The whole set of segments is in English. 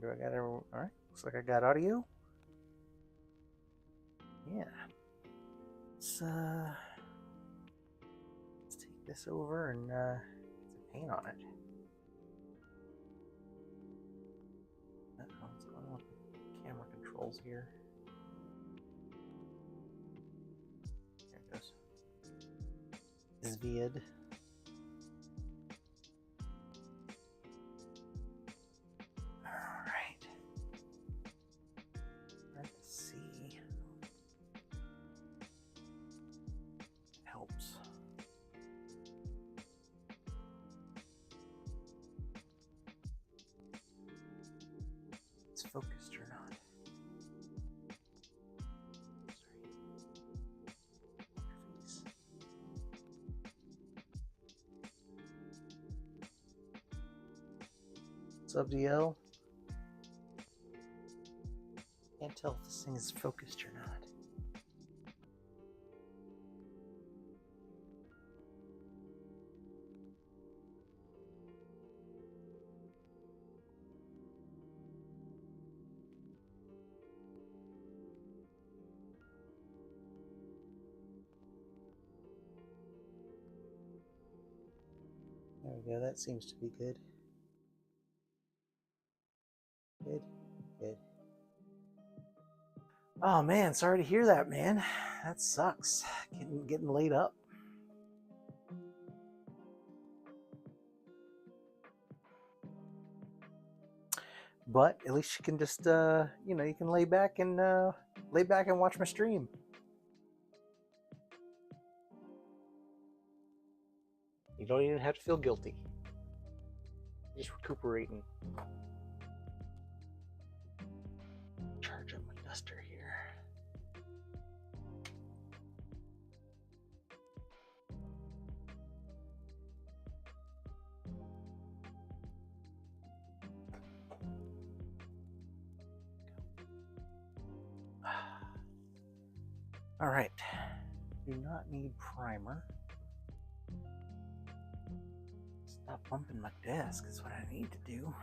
Do I got it? All right. Looks like I got audio. Yeah. Let's take this over and get some paint on it. What's going on with the camera controls here? There it goes. Zvid. Alright. Let's see. It helps. It's focused or not. What's up, DL? Can't tell if this thing is focused or not. There we go, that seems to be good. Good. Oh man, sorry to hear that, man. That sucks. Getting laid up. But at least you can just you can lay back and watch my stream. You don't even have to feel guilty. Just recuperating. Charge up my duster here. All right. Do not need primer. Stop bumping my desk is what I need to do.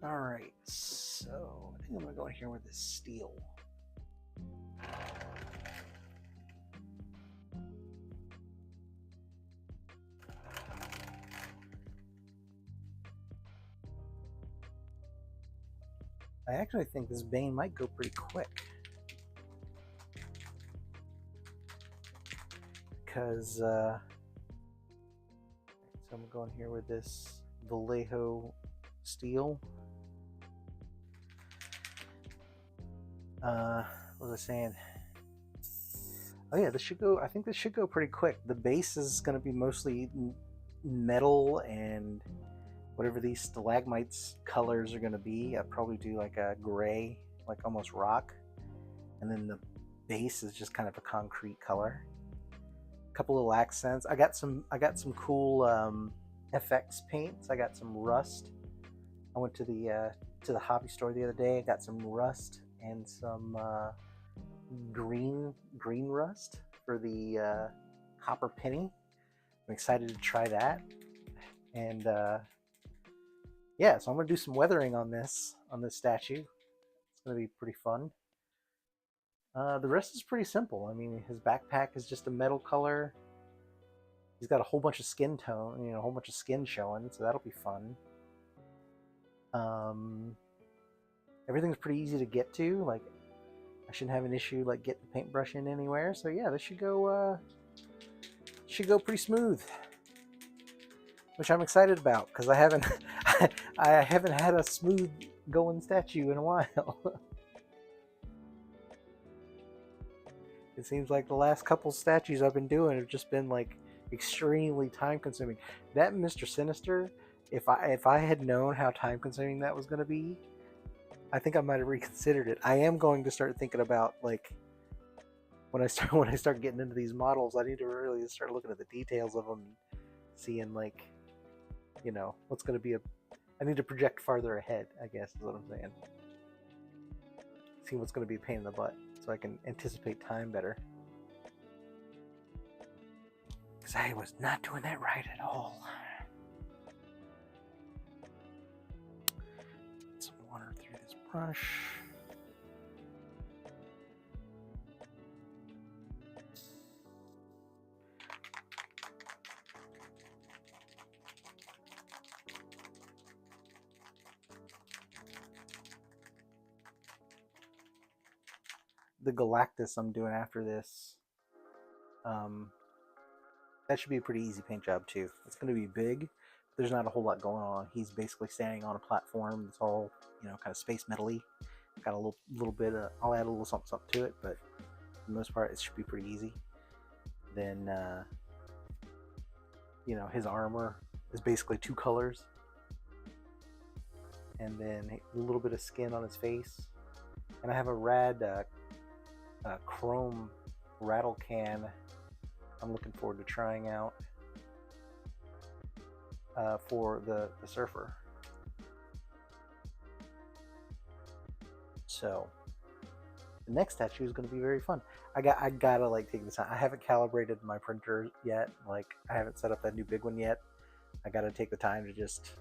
All right, so I think I'm gonna go in here with this steel. I actually think this Bane might go pretty quick. Because, so I'm going here with this Vallejo steel. What was I saying? Oh yeah, this should go, I think this should go pretty quick. The base is going to be mostly metal and whatever these stalagmites colors are going to be. I'll probably do like a gray, like almost rock. And then the base is just kind of a concrete color. Couple little accents. I got some cool FX paints. I got some rust. I went to the hobby store the other day. I got some rust and some green rust for the copper penny. I'm excited to try that. And yeah, so I'm gonna do some weathering on this statue. It's gonna be pretty fun. The rest is pretty simple. I mean, his backpack is just a metal color. He's got a whole bunch of skin tone, a whole bunch of skin showing, so that'll be fun. Everything's pretty easy to get to. Like, I shouldn't have an issue like getting the paintbrush in anywhere. So yeah, this should go pretty smooth, which I'm excited about because I haven't had a smooth going statue in a while. It seems like the last couple statues I've been doing have just been like extremely time consuming. That Mr. Sinister, if I had known how time consuming that was going to be, I think I might have reconsidered it. I am going to start thinking about, like, when I start getting into these models, I need to really start looking at the details of them, seeing like, what's going to be I need to project farther ahead, I guess is what I'm saying. See what's going to be a pain in the butt, so I can anticipate time better. Because I was not doing that right at all. brush. The Galactus I'm doing after this, um, that should be a pretty easy paint job too. It's going to be big. There's not a whole lot going on. He's basically standing on a platform that's all, you know, kind of space metally. Got a little bit of, I'll add a little something to it, but for the most part, it should be pretty easy. Then, you know, his armor is basically two colors, and then a little bit of skin on his face. And I have a rad chrome rattle can I'm looking forward to trying out for the surfer. So the next statue is going to be very fun. I gotta like take the time. I haven't calibrated my printer yet. Like I haven't set up that new big one yet. I gotta take the time to just,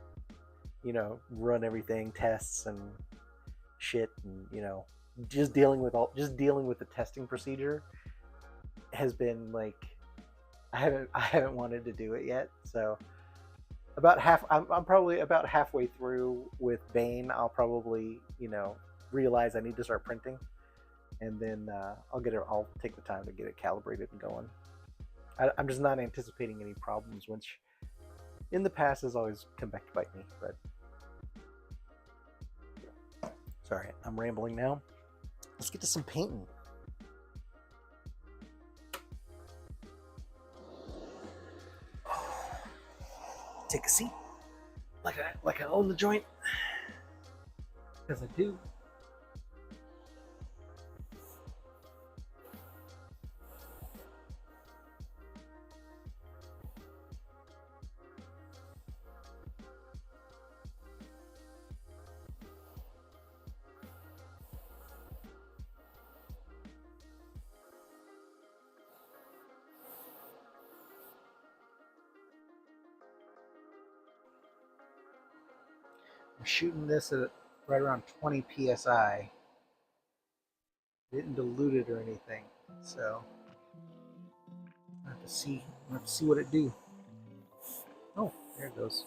you know, run everything, tests and shit, and you know, just dealing with the testing procedure has been like I haven't wanted to do it yet. So about half, I'm probably about halfway through with Bane. I'll probably, you know, realize I need to start printing, and then I'll take the time to get it calibrated and going. I'm just not anticipating any problems, which in the past has always come back to bite me. But sorry, I'm rambling now. Let's get to some painting. Take a seat, like I own the joint, because I do. I'm shooting this at right around 20 psi. Didn't dilute it or anything, so I have to see. I have to see what it do. Oh, there it goes.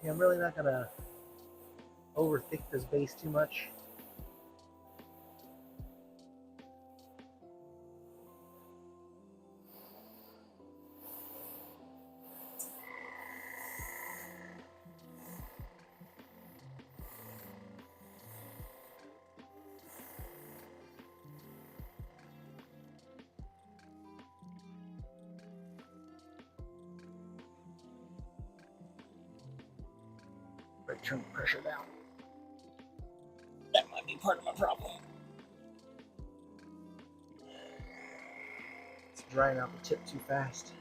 Yeah, I'm really not gonna overthink this base too much. But turn the pressure down. That might be part of my problem. It's drying out the tip too fast.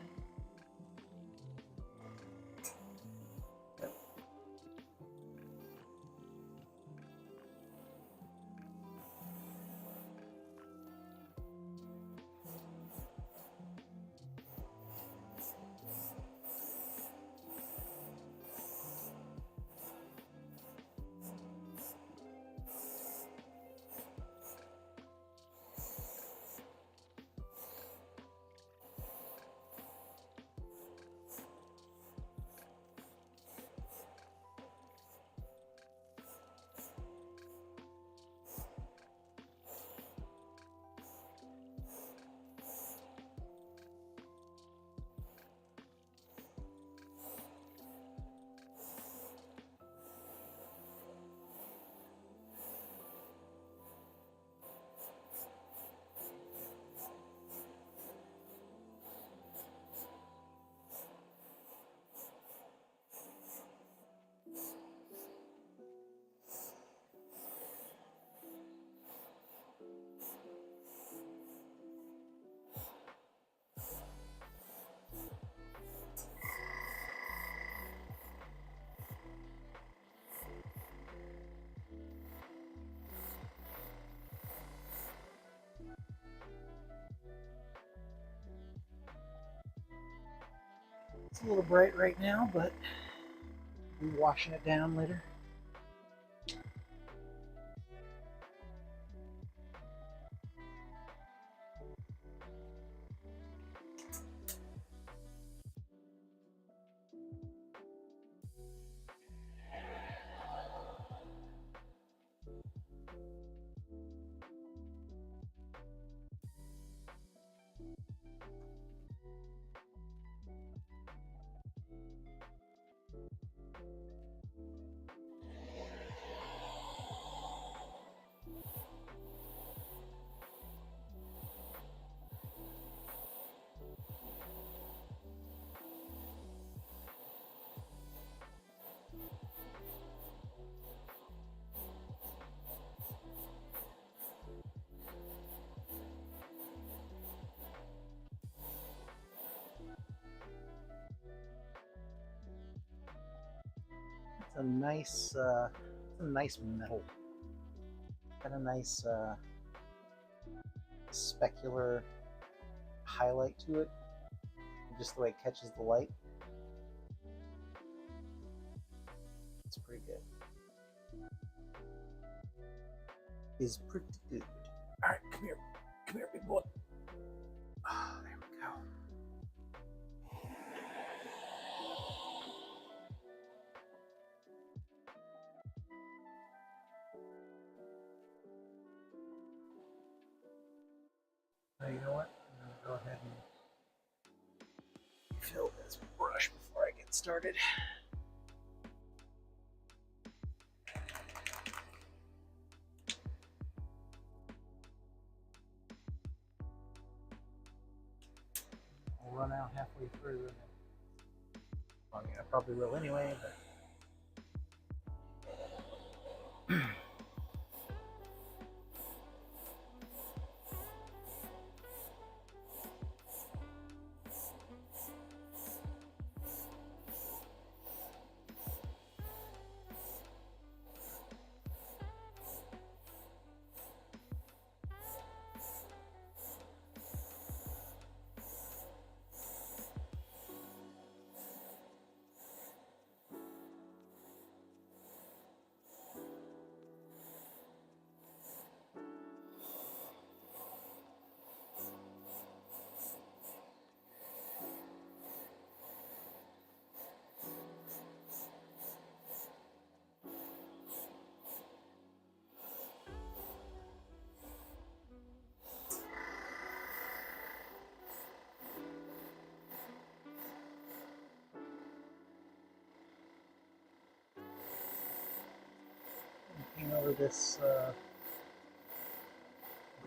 It's a little bright right now, but washing it down later. It's a nice metal. Got a nice specular highlight to it, just the way it catches the light. It's pretty good. Is pretty good. All right, come here, big boy. Oh, there we go. Now you know what? I'm gonna go ahead and fill this brush before I get started. I'll run out halfway through. I mean, I probably will anyway, but. Over this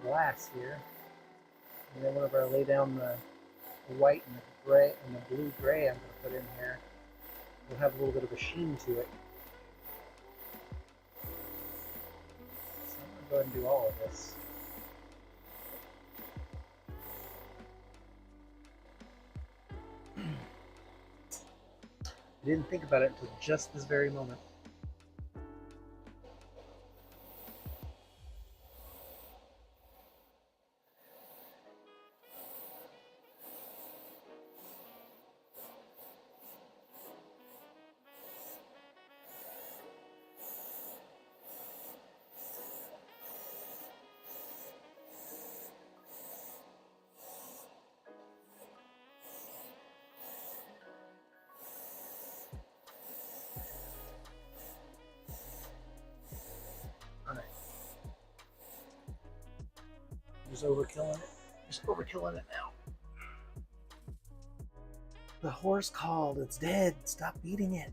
glass here, and then whenever I lay down the white and the gray and the blue gray I'm going to put in here, it'll have a little bit of a sheen to it. So I'm going to go ahead and do all of this. I didn't think about it until just this very moment. Just overkilling it now. The horse called. It's dead. Stop beating it.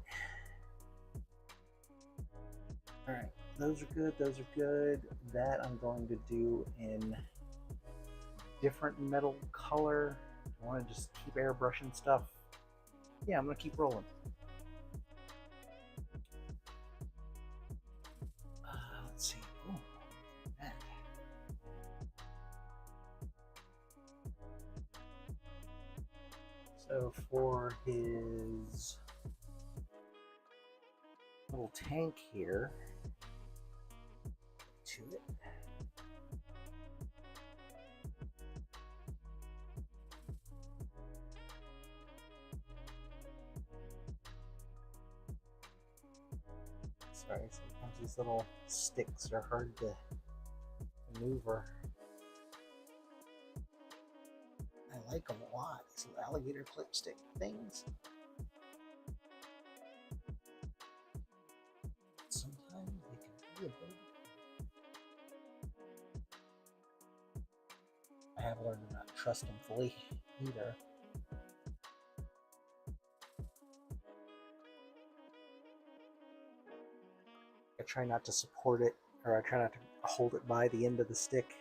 All right, those are good. Those are good. That I'm going to do in different metal color. I want to just keep airbrushing stuff. Yeah, I'm gonna keep rolling. Let's see. Ooh, that. So for his little tank here, to it. Sorry, sometimes these little sticks are hard to maneuver. I like them a lot, these little alligator clip stick things. Sometimes they can be a bit. I have learned to not trust them fully either. I try not to support it, or I try not to hold it by the end of the stick.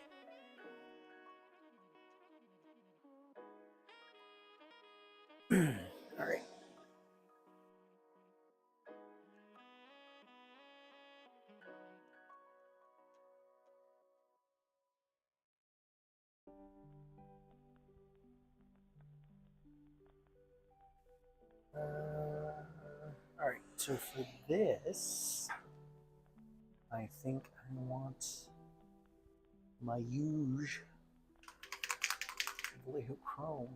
All right. All right, so for this, I think I want my huge Vallejo Chrome.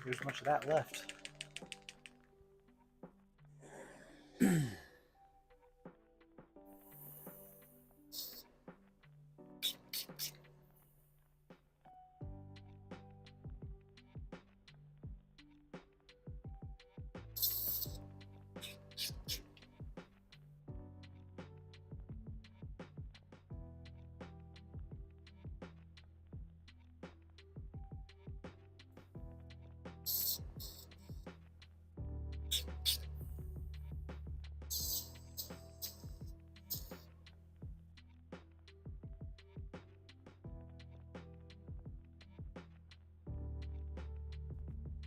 There's much of that left.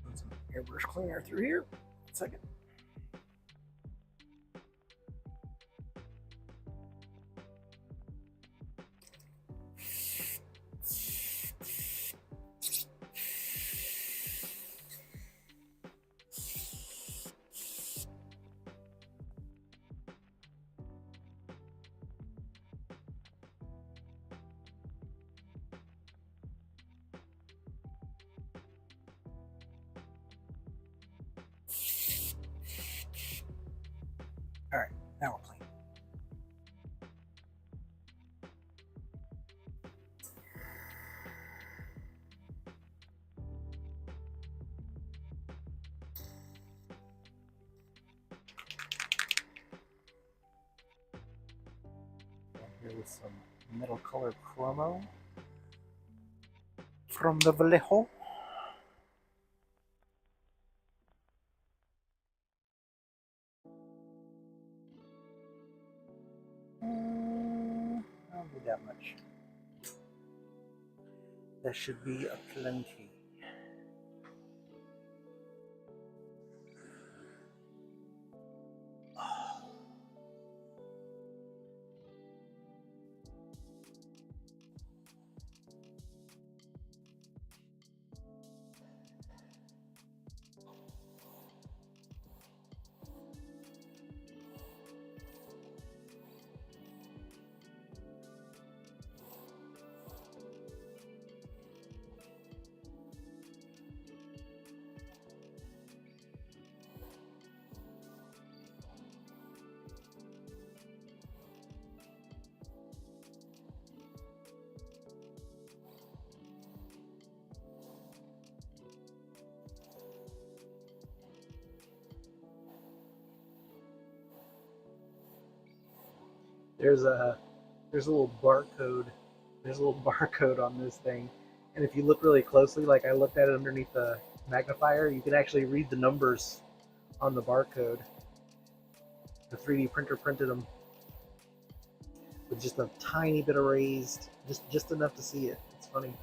Put some airbrush cleaner through here. 1 second. All right, now we're clean. Here with some metal color chromo from the Vallejo. I don't need that much. That should be a plenty. There's a little barcode. There's a little barcode on this thing, and if you look really closely, like I looked at it underneath the magnifier, you can actually read the numbers on the barcode. The 3D printer printed them with just a tiny bit of raised, just enough to see it. It's funny.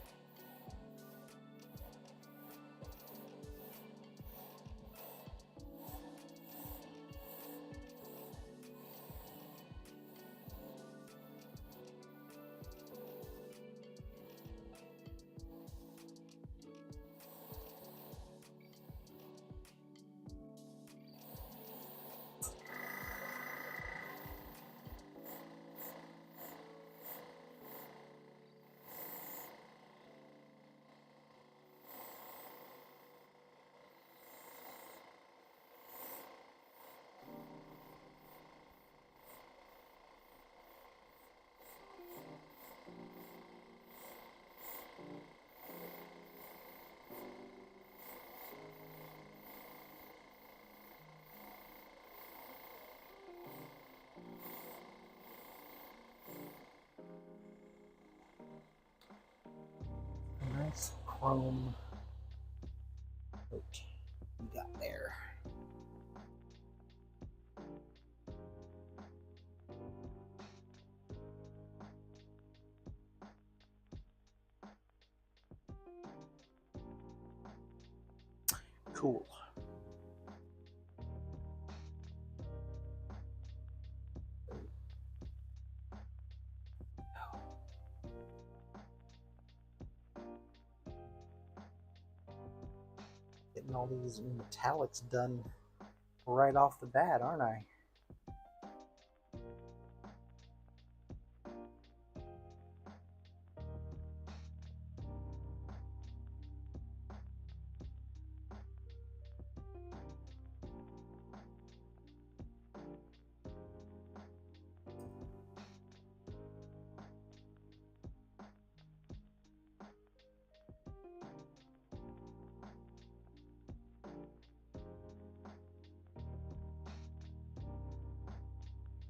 nice chrome coat we got there. Cool. Getting all these metallics done right off the bat, aren't I?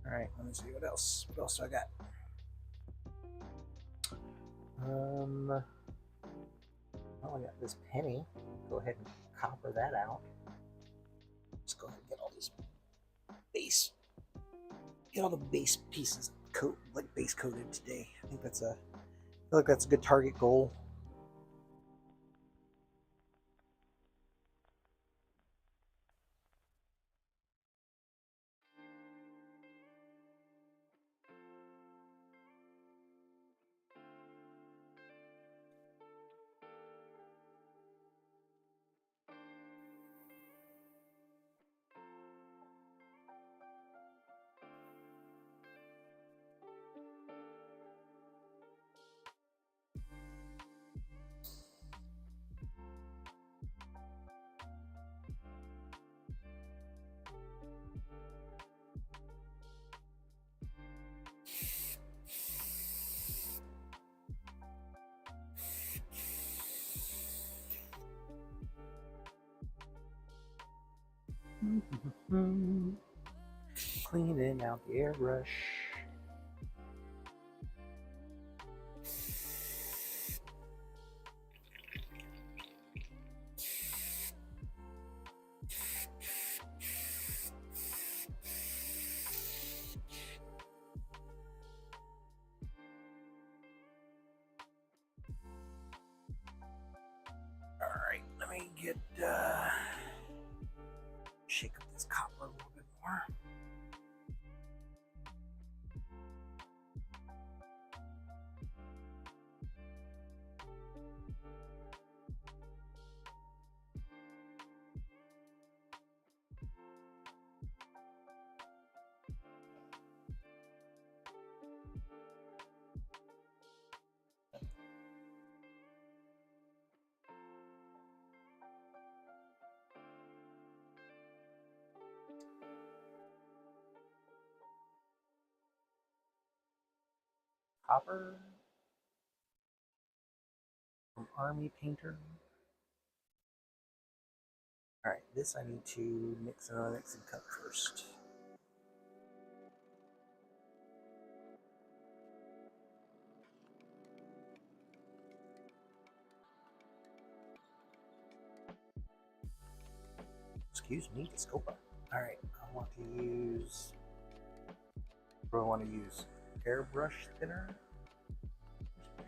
All right, let me see what else. What else do I got? Well, I got this penny. Go ahead and copper that out. Let's go ahead and get all these base, get all the base pieces base coated today. I think I feel like that's a good target goal. Cleaning out the airbrush. All right, let me get shake up this copper a little bit more. Copper from Army Painter. All right, this I need to mix and cut first. Excuse me, Scopa. All right, I want to use. What do I want to use? Airbrush thinner.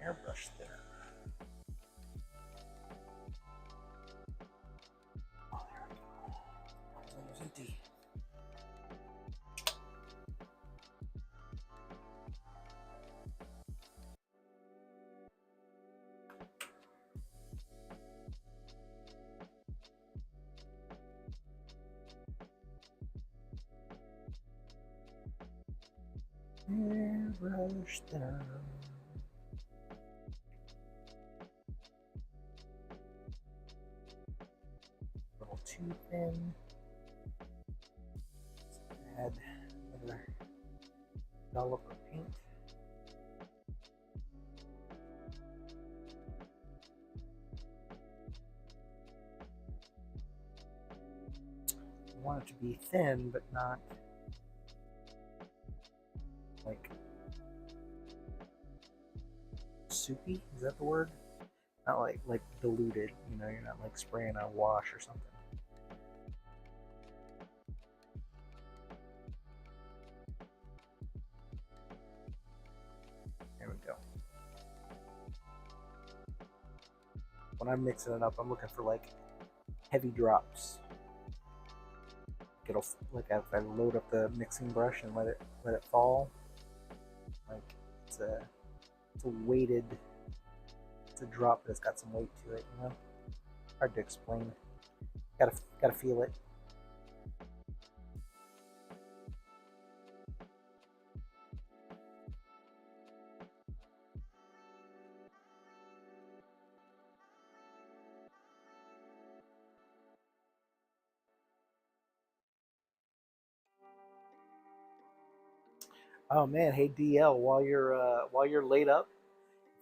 Airbrush thinner. Oh, there we go. It's almost empty. Airbrush thinner. A little too thin. Add another dollop of paint. I want it to be thin, but not like soupy. Is that the word? not like diluted. You know, you're not like spraying a wash or something. There we go. When I'm mixing it up, I'm looking for like heavy drops. It'll like if I load up the mixing brush and let it fall, like it's a it's a weighted it's a drop that's got some weight to it. You know, hard to explain. Gotta feel it. Oh man, hey DL, while you're laid up,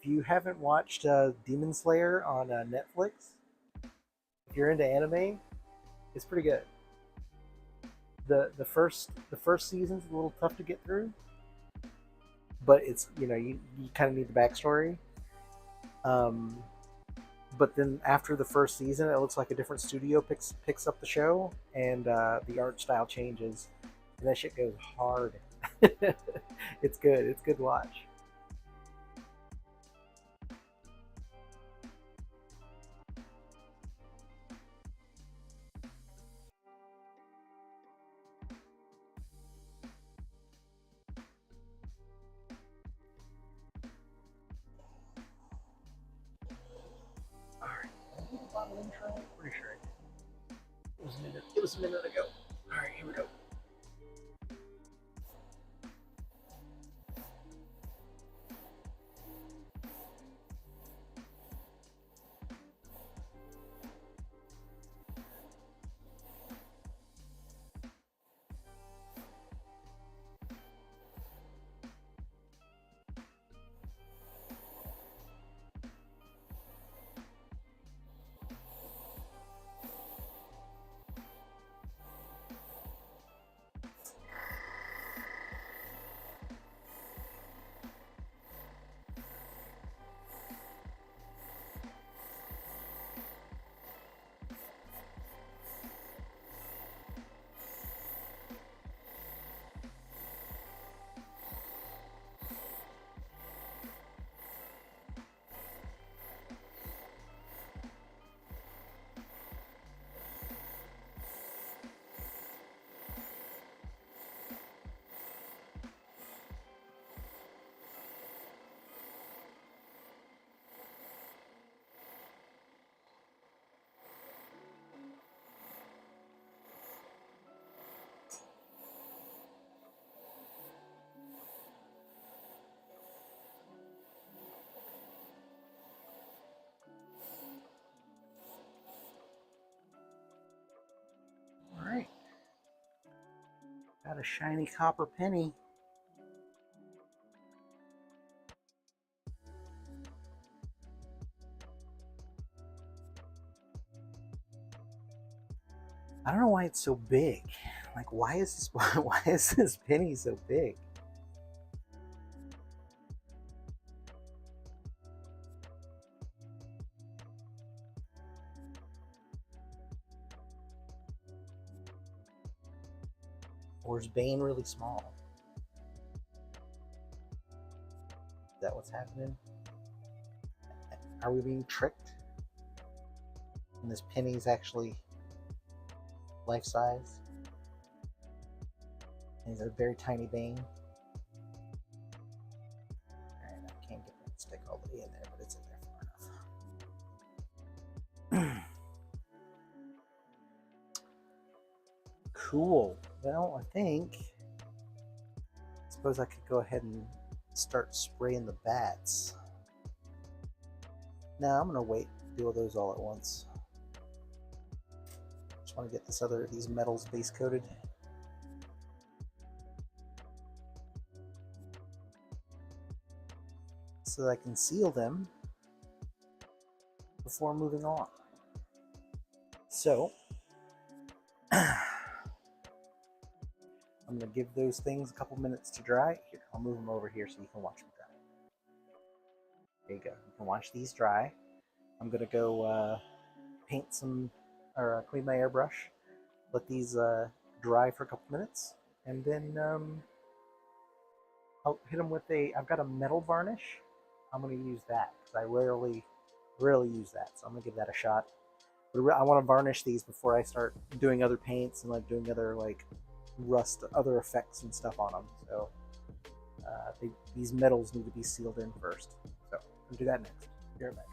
if you haven't watched Demon Slayer on Netflix, if you're into anime, it's pretty good. The first season's a little tough to get through, but it's you kind of need the backstory. Um, but then after the first season, it looks like a different studio picks up the show, and the art style changes, and that shit goes hard. It's good. It's good to watch. All right, I think the bottle intro. Pretty sure I did. It was a minute. It was a minute ago. All right, here we go. All right, got a shiny copper penny. I don't know why it's so big. Like, why is this? Why is this penny so big? Or is Bane really small? Is that what's happening? Are we being tricked? And this penny is actually life size. And he's a very tiny Bane. Alright, I can't get that stick all the way in there, but it's in there far enough. Cool. Well, I suppose I could go ahead and start spraying the bats. No, I'm gonna wait, do those all at once. Just want to get these metals base coated. So that I can seal them before moving on. So I'm going to give those things a couple minutes to dry. Here, I'll move them over here so you can watch them dry. There you go. You can watch these dry. I'm gonna go paint some or clean my airbrush. Let these dry for a couple minutes, and then I'll hit them with a. I've got a metal varnish. I'm gonna use that because I rarely use that. So I'm gonna give that a shot. But I want to varnish these before I start doing other paints and like doing other like rust, other effects and stuff on them. So these metals need to be sealed in first. So I'll do that next. Be right back.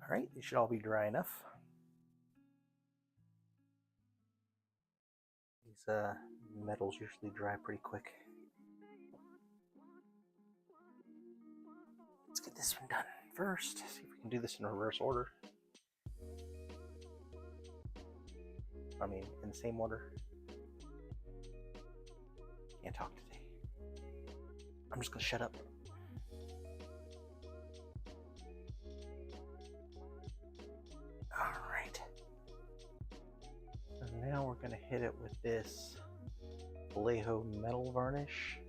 All right, these should all be dry enough. These metals usually dry pretty quick. Let's get this one done first. See if we can do this in reverse order. I mean, in the same order. Can't talk today. I'm just gonna shut up. All right. So now we're gonna hit it with this Vallejo metal varnish.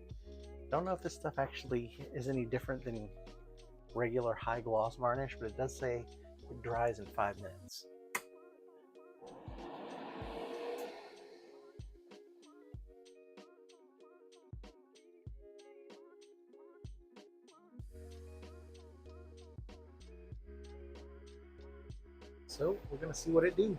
Don't know if this stuff actually is any different than regular high gloss varnish, but it does say it dries in 5 minutes. So we're gonna see what it do.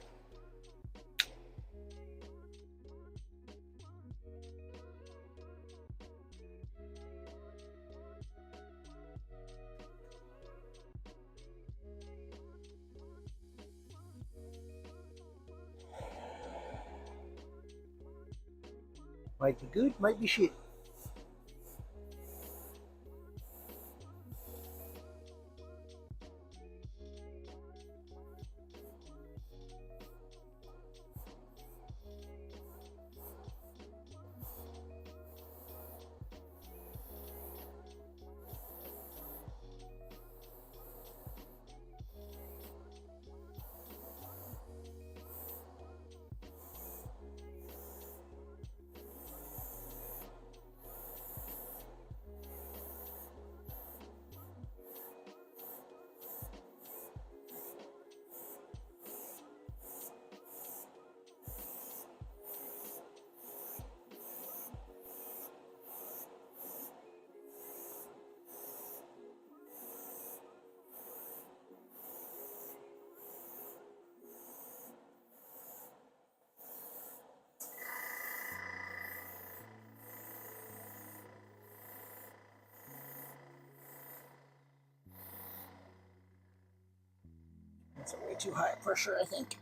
Might be good, might be shit. It's way too high pressure, I think.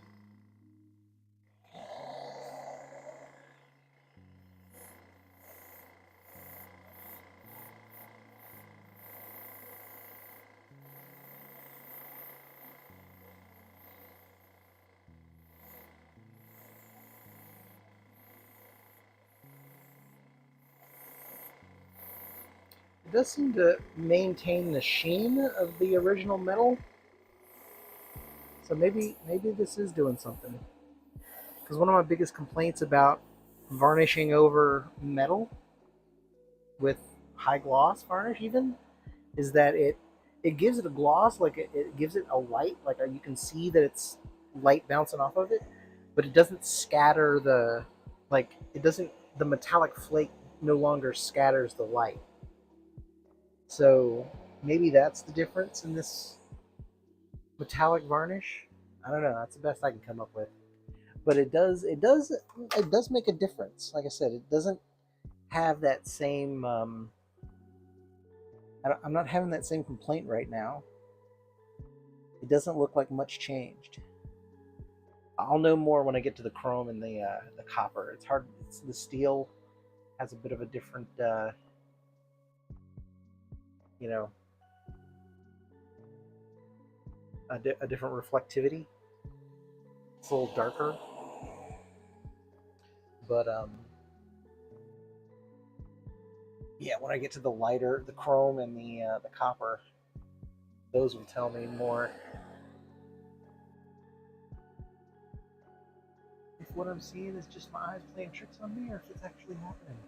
It does seem to maintain the sheen of the original metal. So maybe this is doing something. Because one of my biggest complaints about varnishing over metal with high gloss varnish even is that it gives it a gloss, like it gives it a light, like you can see that it's light bouncing off of it, but it doesn't scatter the metallic flake no longer scatters the light. So maybe that's the difference in this metallic varnish. I don't know. That's the best I can come up with. But it does make a difference. Like I said, it doesn't have that same. I'm not having that same complaint right now. It doesn't look like much changed. I'll know more when I get to the chrome and the copper. It's hard. The steel has a bit of a different, you know, a different reflectivity. It's a little darker, but yeah, when I get to the lighter, the chrome and the copper, those will tell me more if what I'm seeing is just my eyes playing tricks on me, or if it's actually happening.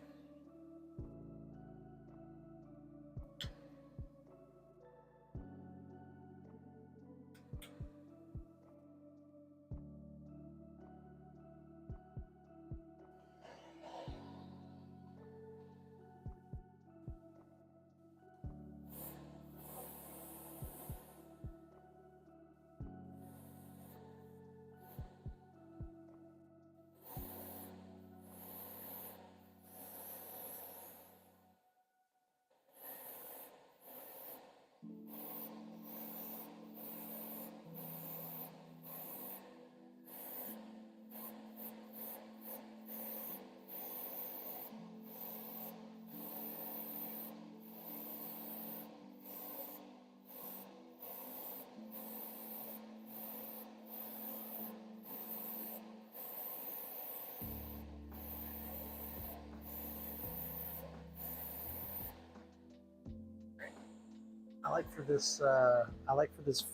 I like for this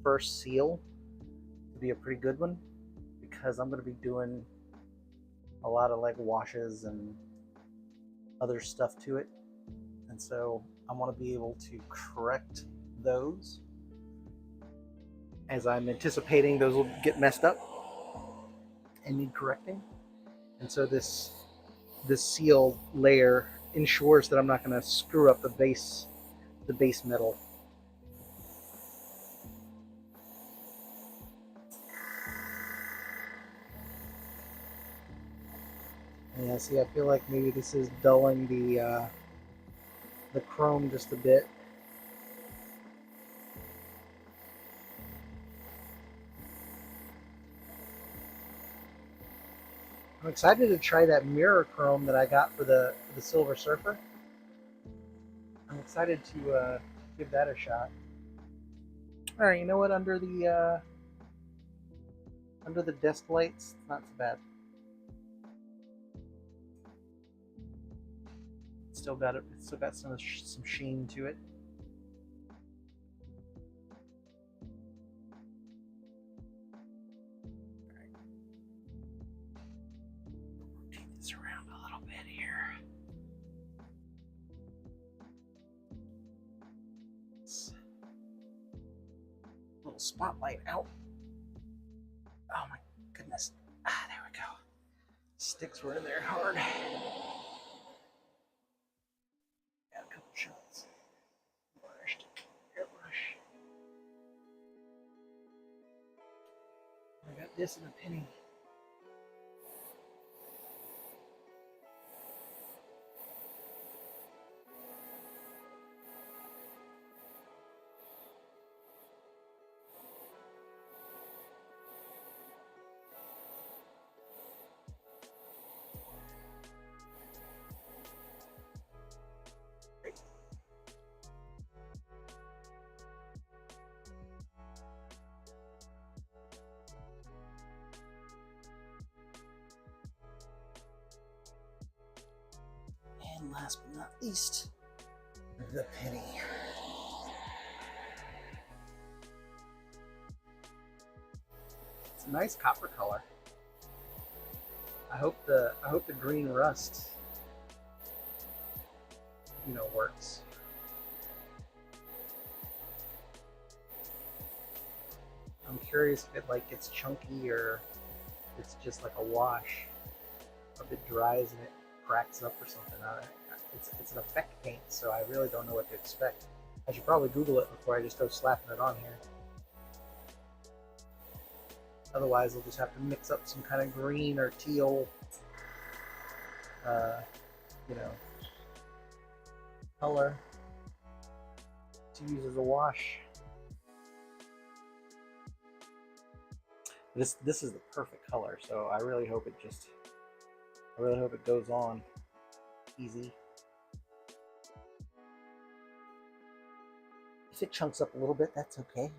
first seal to be a pretty good one because I'm going to be doing a lot of like washes and other stuff to it, and so I want to be able to correct those as I'm anticipating those will get messed up and need correcting. And so this seal layer ensures that I'm not going to screw up the base metal. Yeah, see, I feel like maybe this is dulling the chrome just a bit. I'm excited to try that mirror chrome that I got for the Silver Surfer. I'm excited to give that a shot. All right, you know what? Under the desk lights, it's not so bad. It's still got it. It's still got some sheen to it. Rotate this around a little bit here. Little spotlight out. Oh my goodness. Ah, there we go. Sticks were in there hard. Got a couple shots. Airbrush. I got this in a penny. And last but not least, the penny. It's a nice copper color. I hope the green rust, works. I'm curious if it like gets chunky or it's just like a wash, or if it dries and it cracks up or something. It's an effect paint, so I really don't know what to expect. I should probably Google it before I just go slapping it on here. Otherwise, I'll just have to mix up some kind of green or teal, color to use as a wash. This is the perfect color, so I really hope it goes on easy. If it chunks up a little bit, that's okay.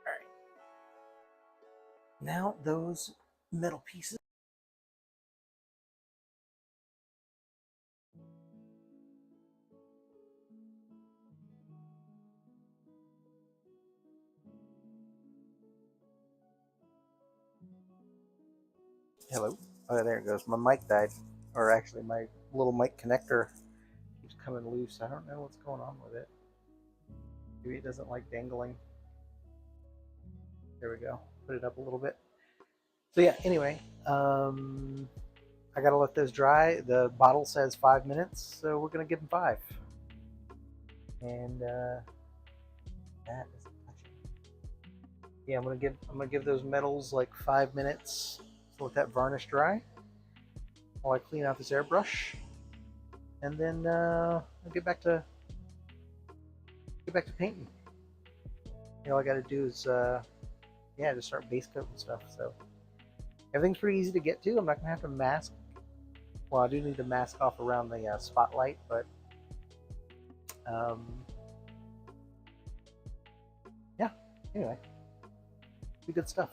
Alright. Now those metal pieces. Hello. Oh, there it goes. My mic died. Or actually, my little mic connector keeps coming loose. I don't know what's going on with it. Maybe it doesn't like dangling. There we go. Put it up a little bit. So yeah, anyway, I gotta let those dry. The bottle says 5 minutes, so we're gonna give them 5. And that is touching. Yeah, I'm gonna give those metals like 5 minutes to let that varnish dry while I clean out this airbrush, and then I'll get back to painting. All I gotta do is just start base coat and stuff. So everything's pretty easy to get to. I'm not gonna have to mask. Well, I do need to mask off around the spotlight, but yeah. Anyway, be good stuff.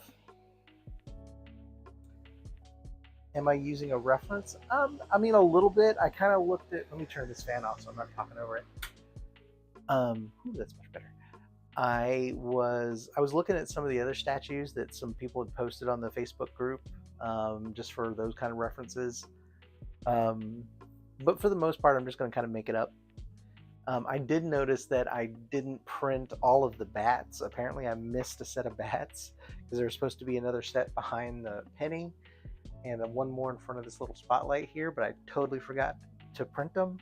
Am I using a reference? I mean, a little bit. I kind of looked at. Let me turn this fan off so I'm not talking over it. Ooh, that's much better. I was looking at some of the other statues that some people had posted on the Facebook group, just for those kind of references. Um, but for the most part, I'm just going to kind of make it up. I did notice that I didn't print all of the bats. Apparently, I missed a set of bats because there was supposed to be another set behind the penny and one more in front of this little spotlight here, but I totally forgot to print them.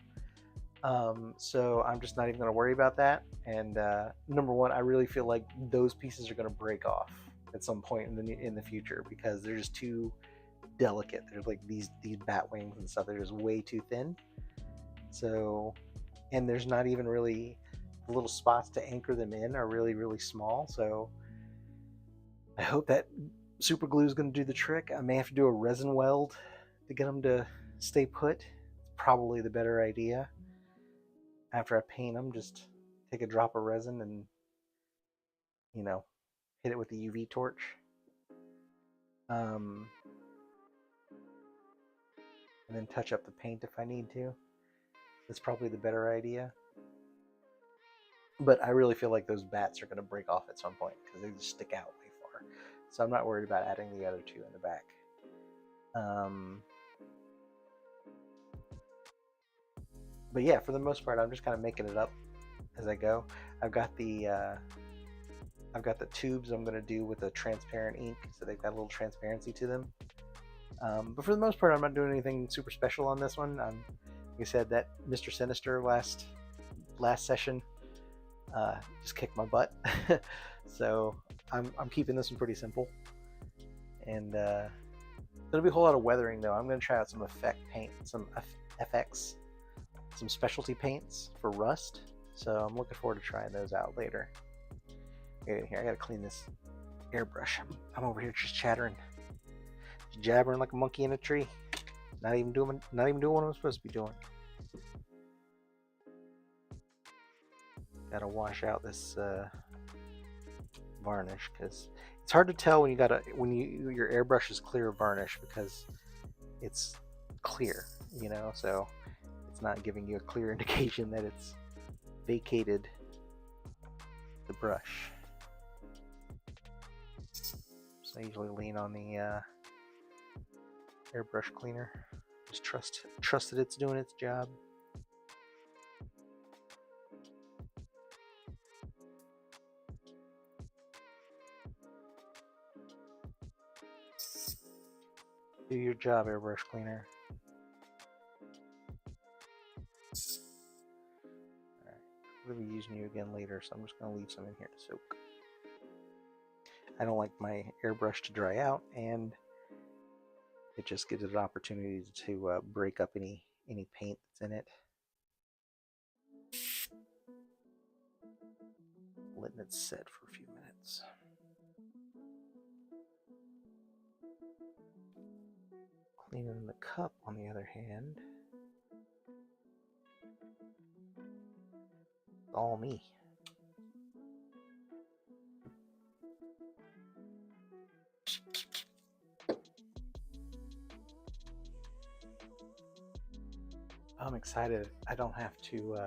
So I'm just not even going to worry about that. And number one, I really feel like those pieces are going to break off at some point in the future because they're just too delicate. They're like these bat wings and stuff. They're just way too thin. So, and there's not even really the little spots to anchor them in are really really small. So I hope that super glue is going to do the trick. I may have to do a resin weld to get them to stay put. It's probably the better idea. After I paint them, just take a drop of resin and, you know, hit it with the UV torch. And then touch up the paint if I need to. That's probably the better idea. But I really feel like those bats are going to break off at some point because they just stick out way far. So I'm not worried about adding the other two in the back. But yeah, for the most part, I'm just kind of making it up as I go. I've got the tubes I'm going to do with the transparent ink, so they've got a little transparency to them. But for the most part, I'm not doing anything super special on this one. Like I said, that Mr. Sinister last session just kicked my butt. So I'm keeping this one pretty simple. And there'll be a whole lot of weathering though. I'm going to try out some effect paint, some FX, some specialty paints for rust. So I'm looking forward to trying those out later. Okay, here, I gotta clean this airbrush. I'm over here just chattering, jabbering like a monkey in a tree. Not even doing what I'm supposed to be doing. Gotta wash out this varnish because it's hard to tell when your airbrush is clear of varnish because it's clear, you know, so it's not giving you a clear indication that it's vacated the brush. So I usually lean on the airbrush cleaner. Just trust that it's doing its job. Do your job, airbrush cleaner. Alright, we'll be using you again later, so I'm just going to leave some in here to soak. I don't like my airbrush to dry out, and it just gives it an opportunity to break up any paint that's in it. Letting it sit for a few minutes. Cleaning the cup, on the other hand, all me. I'm excited. I don't have to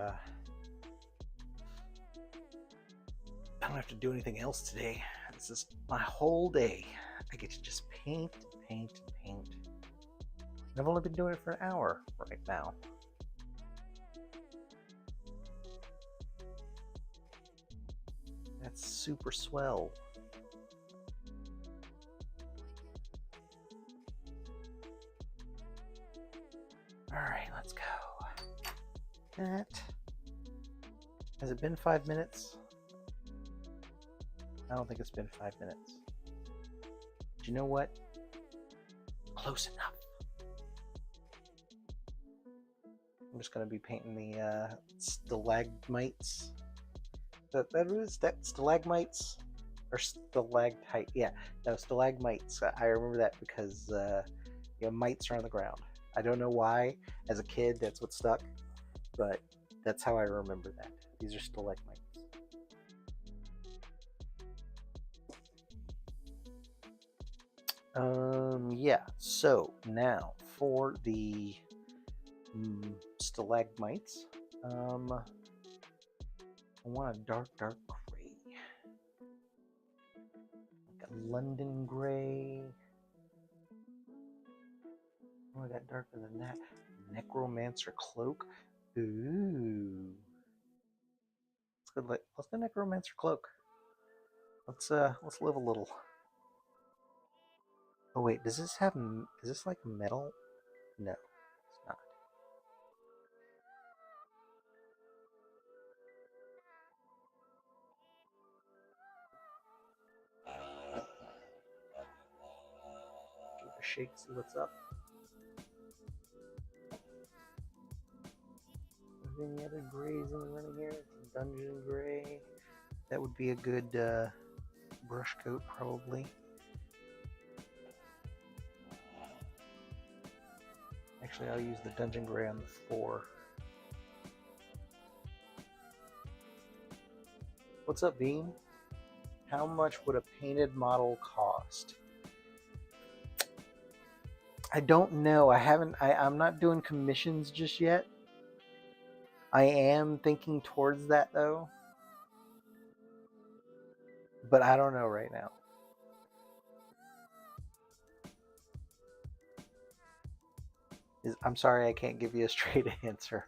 do anything else today. This is my whole day. I get to just paint. And I've only been doing it for an hour right now. That's super swell. Alright, let's go. Has it been 5 minutes? I don't think it's been 5 minutes. But you know what? Close enough. I'm just going to be painting the stalagmites. That stalagmites? Or stalactite? Yeah, no, stalagmites. I remember that because mites are on the ground. I don't know why. As a kid, that's what stuck. But that's how I remember that. These are stalagmites. Yeah. So now for the stalagmites, I want a dark, dark gray, like a London gray. Oh, I got darker than that. Necromancer cloak. Ooh. Let's go Necromancer cloak. Let's live a little. Oh wait, does this have is this like metal? No, it's not. Give it a shake, see what's up. Is there any other grays in the running here? Dungeon gray. That would be a good brush coat, probably. Actually, I'll use the dungeon gray on the 4. What's up, Bean? How much would a painted model cost? I don't know. I'm not doing commissions just yet. I am thinking towards that though. But I don't know right now. I'm sorry I can't give you a straight answer.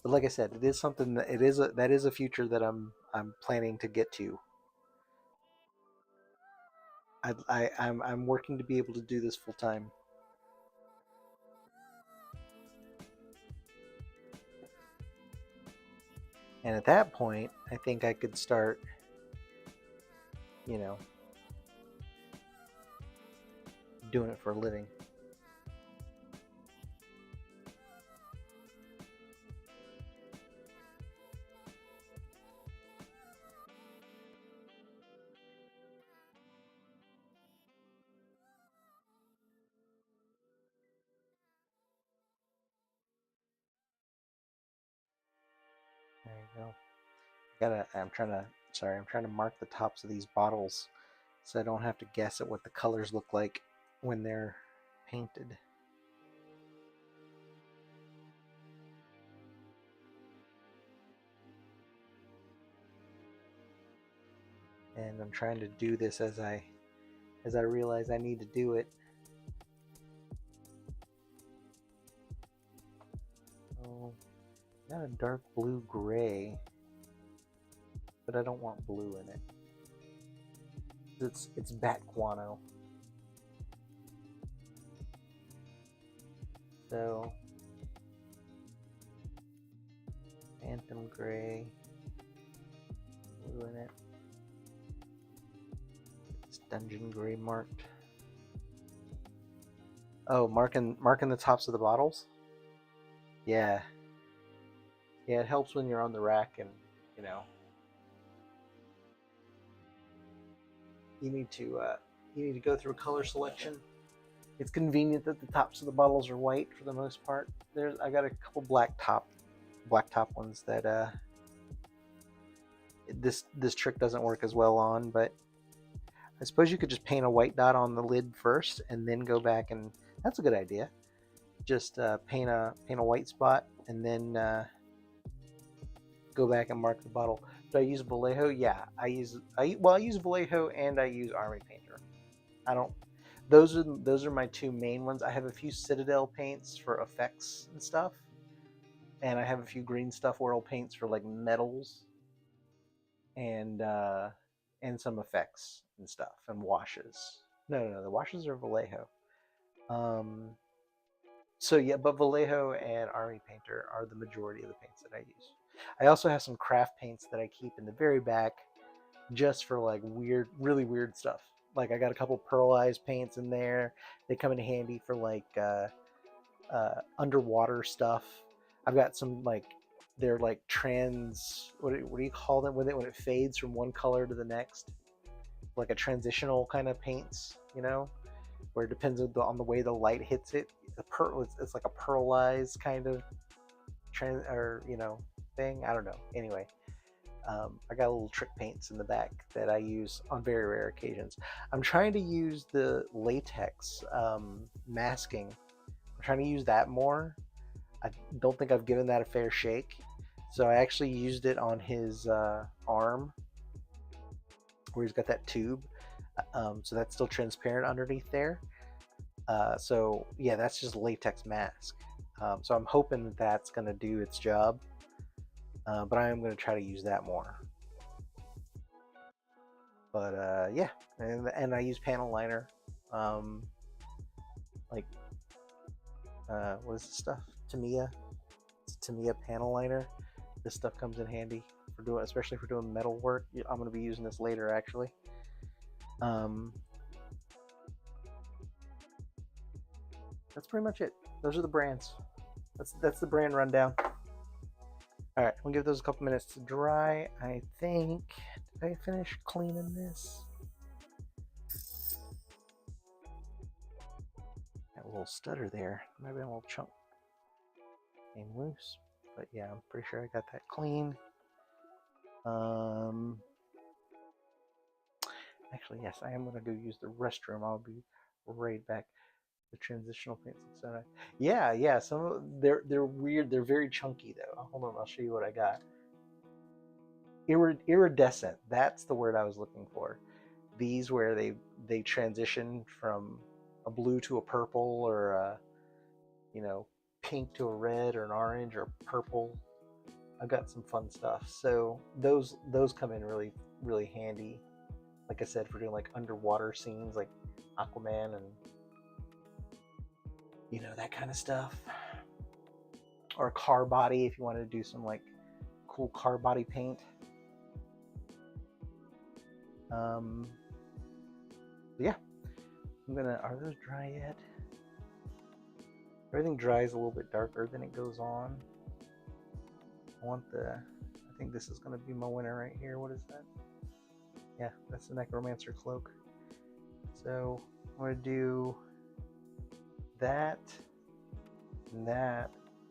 But like I said, it is something that is a future that I'm planning to get to. I'm working to be able to do this full time. And at that point, I think I could start, you know, doing it for a living. There you go. I'm trying to mark the tops of these bottles so I don't have to guess at what the colors look like when they're painted. And I'm trying to do this as I realize I need to do it. Oh, got a dark blue gray, but I don't want blue in it. It's bat guano. So phantom gray, blue in it. It's dungeon gray marked. Oh, marking the tops of the bottles. Yeah, yeah. It helps when you're on the rack and you know you need to go through a color selection. It's convenient that the tops of the bottles are white for the most part. I got a couple black top ones that this trick doesn't work as well on, but I suppose you could just paint a white dot on the lid first and then go back and that's a good idea. Just paint a white spot and then go back and mark the bottle. Do I use Vallejo? Yeah, I use Vallejo and I use Army Painter. I don't. Those are my two main ones. I have a few Citadel paints for effects and stuff, and I have a few Green Stuff World paints for like metals and some effects and stuff and washes. No, the washes are Vallejo. Um, so yeah, but Vallejo and Army Painter are the majority of the paints that I use. I also have some craft paints that I keep in the very back just for like weird, really weird stuff. Like I got a couple pearlized paints in there. They come in handy for like underwater stuff. I've got some like they're like what do you call them when it fades from one color to the next? Like a transitional kind of paints, where it depends on the way the light hits it. It's like a pearlized kind of thing. I don't know. Anyway, I got little trick paints in the back that I use on very rare occasions. I'm trying to use the latex masking. I'm trying to use that more. I don't think I've given that a fair shake. So I actually used it on his arm where he's got that tube. So that's still transparent underneath there. So yeah, that's just latex mask. So I'm hoping that that's going to do its job. But I am going to try to use that more. But yeah, and I use panel liner. Like, what is this stuff? Tamiya. It's a Tamiya panel liner. This stuff comes in handy for doing, especially for doing metal work. I'm going to be using this later, actually. That's pretty much it. Those are the brands. That's the brand rundown. All right, we'll give those a couple minutes to dry. I think, did I finish cleaning this? That little stutter there, maybe a little chunk came loose, but yeah, I'm pretty sure I got that clean. Actually, yes, I am gonna go use the restroom. I'll be right back. The transitional paints look so nice. Yeah. Some of they're weird. They're very chunky though. Hold on, I'll show you what I got. Iridescent. That's the word I was looking for. These where they transition from a blue to a purple, or a, pink to a red, or an orange, or purple. I've got some fun stuff. So those come in really, really handy. Like I said, for doing like underwater scenes, like Aquaman, and that kind of stuff. Or a car body, if you want to do some like cool car body paint. Yeah, are those dry yet? Everything dries a little bit darker than it goes on. I think this is going to be my winner right here. What is that? Yeah, that's the Necromancer cloak. So I'm going to do that and that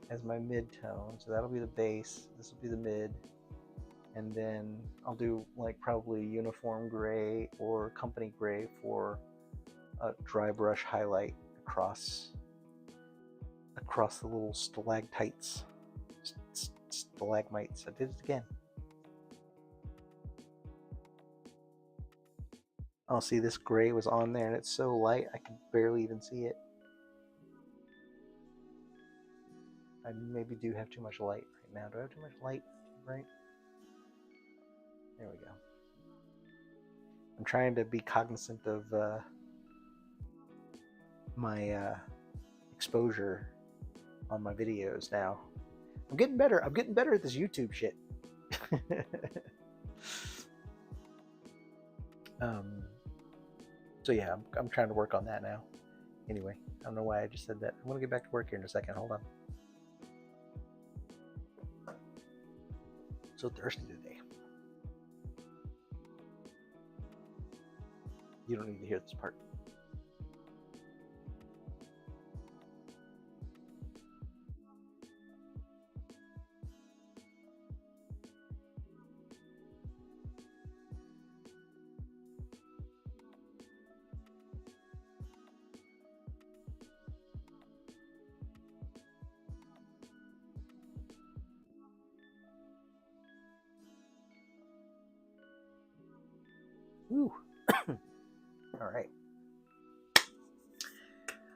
as my mid-tone. So that'll be the base. This will be the mid. And then I'll do like probably uniform gray or company gray for a dry brush highlight across the little stalactites, stalagmites. I did it again. Oh, see, this gray was on there and it's so light I can barely even see it. I maybe do have too much light right now. Do I have too much light? Right? There we go. I'm trying to be cognizant of my exposure on my videos now. I'm getting better. I'm getting better at this YouTube shit. So yeah, I'm trying to work on that now. Anyway, I don't know why I just said that. I'm gonna get back to work here in a second. Hold on. So thirsty today. You don't need to hear this part. Ooh. All right.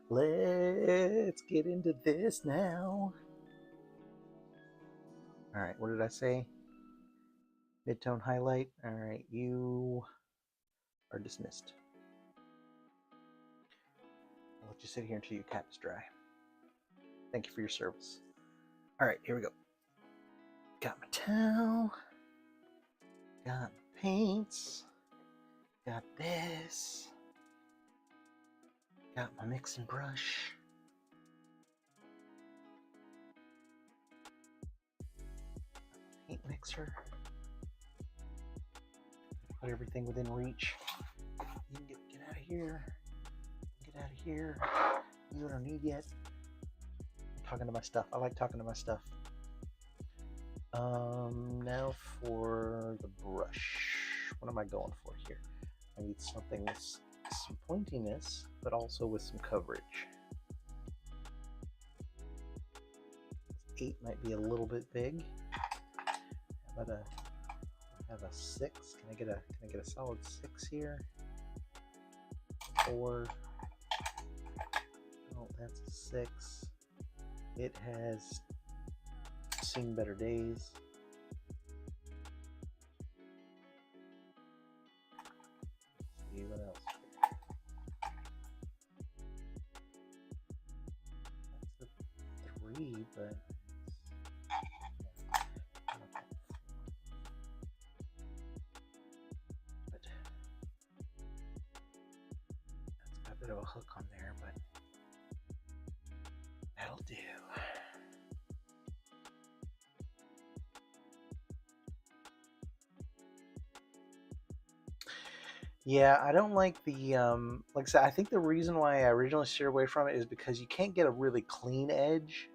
Let's get into this now. All right, what did I say? Mid-tone highlight. All right, you are dismissed. I'll let you sit here until your cap is dry. Thank you for your service. All right, here we go. Got my towel. Got my paints. Got this. Got my mixing brush. Paint mixer. Put everything within reach. You can get out of here. Get out of here. You don't need yet. I'm talking to my stuff. I like talking to my stuff. Now for the brush. What am I going for here? I need something with some pointiness, but also with some coverage. 8 might be a little bit big. How about I have a 6? Can I get a solid 6 here? 4. Oh, that's a 6. It has seen better days. Let's see what else. That's a 3, but that's got a bit of a hook on there, but that'll do. Yeah, I don't like the like I said, I think the reason why I originally steered away from it is because you can't get a really clean edge.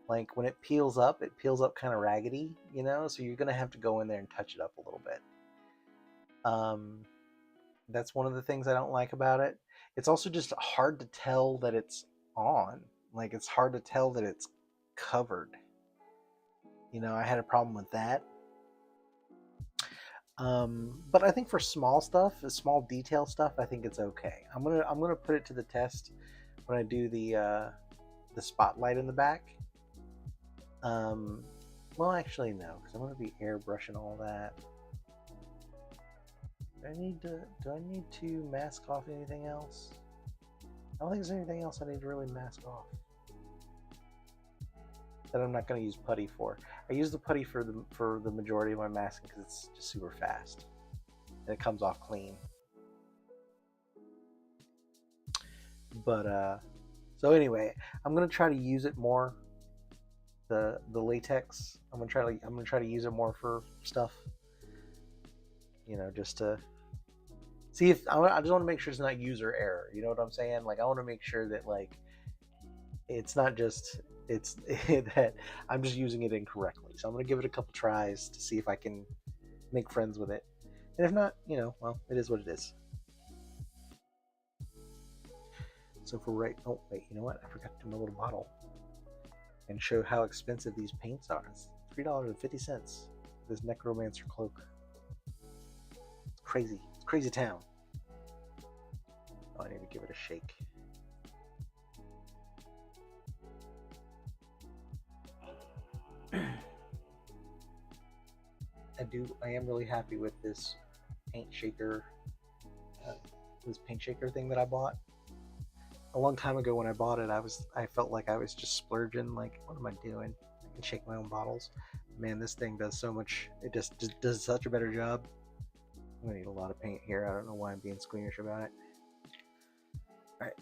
Like when it peels up kind of raggedy, you know, so you're gonna have to go in there and touch it up a little bit. That's one of the things I don't like about it. It's also just hard to tell that it's on. Like it's hard to tell that it's covered. You know, I had a problem with that. But I think for small stuff, small detail stuff, I think it's okay. I'm gonna put it to the test when I do the spotlight in the back. Well, actually no, because I'm gonna be airbrushing all that. Do I need to mask off anything else? I don't think there's anything else I need to really mask off that I'm not going to use putty for. I use the putty for the majority of my masking because it's just super fast and it comes off clean. But so anyway, I'm gonna try to use it more. The latex. I'm gonna try to use it more for stuff. You know, just to see if I just want to make sure it's not user error. You know what I'm saying? Like I want to make sure that like it's not just it's that I'm just using it incorrectly. So I'm gonna give it a couple tries to see if I can make friends with it. And if not, you know, well, it is what it is. So for right, oh wait, you know what? I forgot to do my little bottle and show how expensive these paints are. It's $3.50. This Necromancer cloak. It's crazy. It's crazy town. Oh, I need to give it a shake. I am really happy with this paint shaker, thing that I bought. A long time ago when I bought it, I felt like I was just splurging. Like, what am I doing? I can shake my own bottles. Man, this thing does so much. It just does such a better job. I'm gonna need a lot of paint here. I don't know why I'm being squeamish about it. All right.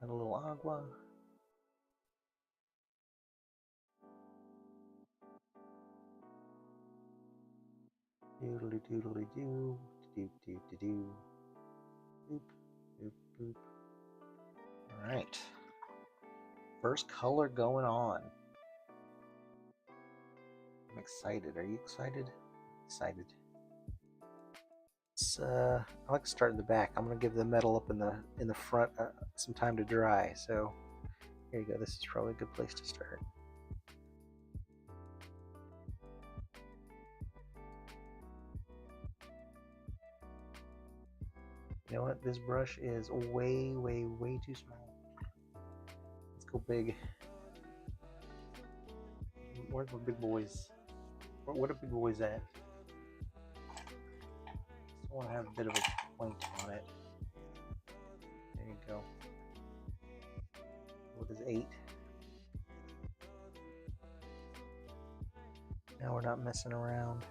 And a little agua. Doodly doodly doo. Doo doo doo doo. Boop boop boop. All right. First color going on. I'm excited. Are you excited? Excited. I like to start in the back. I'm gonna give the metal up in the front some time to dry. So here you go. This is probably a good place to start. You know what? This brush is way, way, way too small. Let's go big. Where's my big boys? What are big boys at? I want to have a bit of a point on it. There you go. What is 8? Now we're not messing around.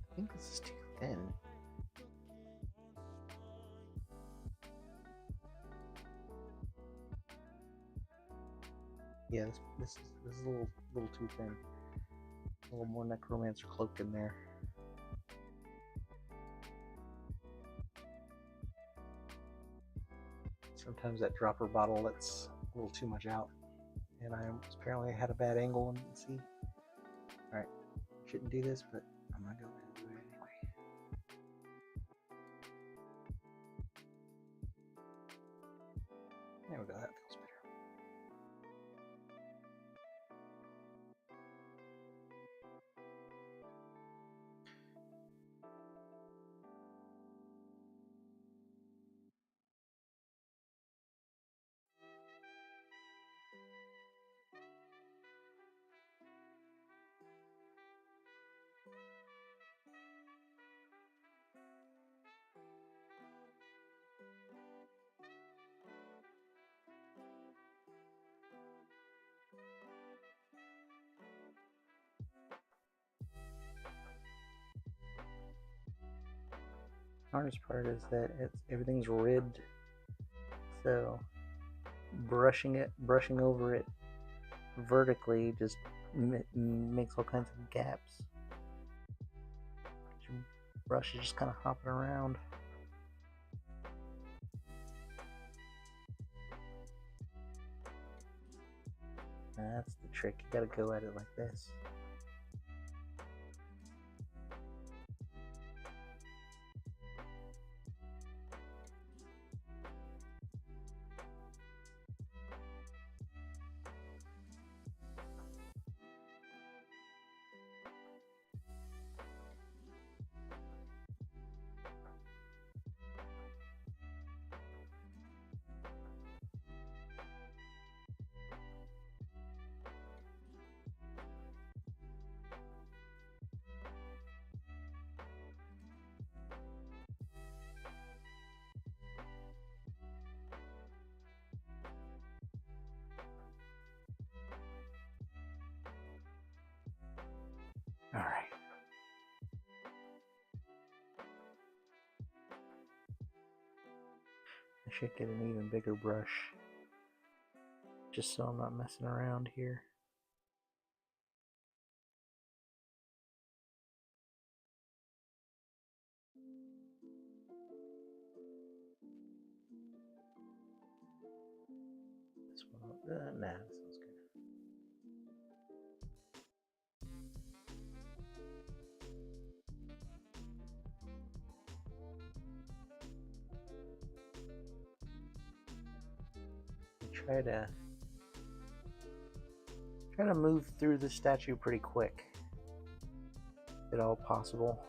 I think this is too thin. Yeah, this is a little too thin. A little more necromancer cloak in there. Sometimes that dropper bottle lets a little too much out, and I apparently had a bad angle and didn't see. All right, shouldn't do this, but I'm gonna go ahead and do it anyway. There we go. That feels better. Hardest part is that everything's ribbed, so brushing over it vertically just makes all kinds of gaps. Your brush is just kind of hopping around. That's the trick. You gotta go at it like this. All right. I should get an even bigger brush, just so I'm not messing around here. This one, nah, this one's good. Try to move through the statue pretty quick, if at all possible.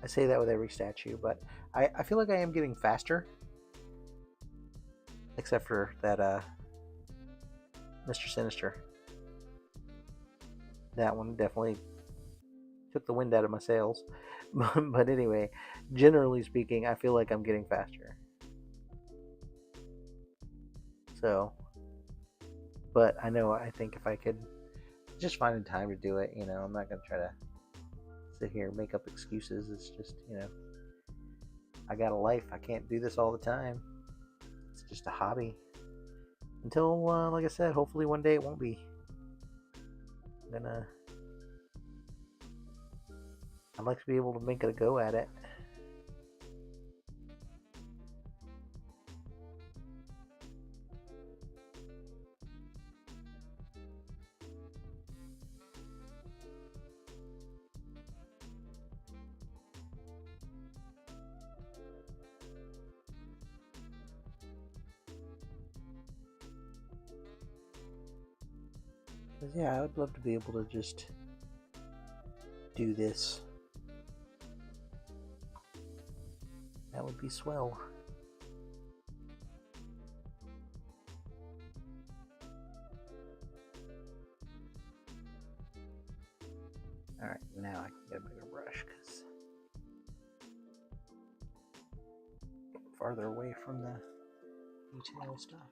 I say that with every statue, but I feel like I am getting faster, except for that Mr. Sinister. That one definitely took the wind out of my sails. But anyway, generally speaking, I feel like I'm getting faster. So, but I think if I could just find the time to do it, I'm not going to try to sit here and make up excuses. It's just, I got a life. I can't do this all the time. It's just a hobby. Until, like I said, hopefully one day it won't be. I'd like to be able to make it a go at it. Yeah, I would love to be able to just do this. That would be swell. Alright, now I can get a bigger brush because farther away from the detail stuff.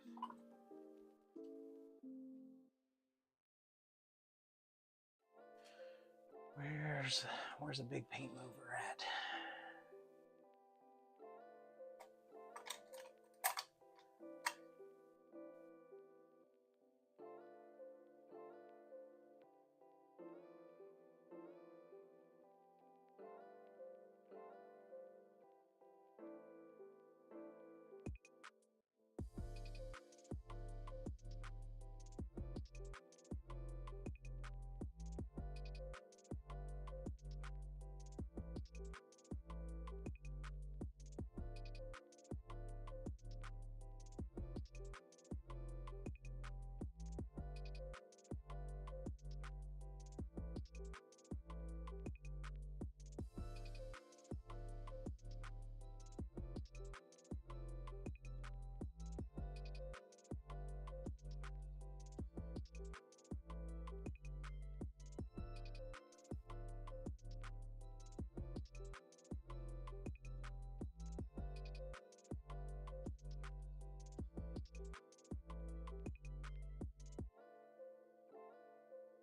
Where's a big paint mover at?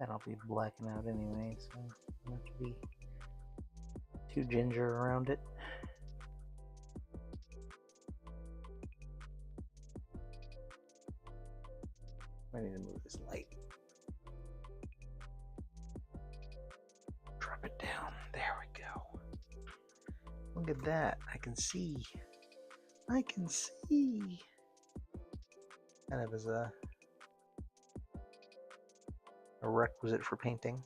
And I'll be blacking out anyway, so I don't have to be too ginger around it. I need to move this light. Drop it down. There we go. Look at that. I can see. I can see. Kind of as a requisite for painting.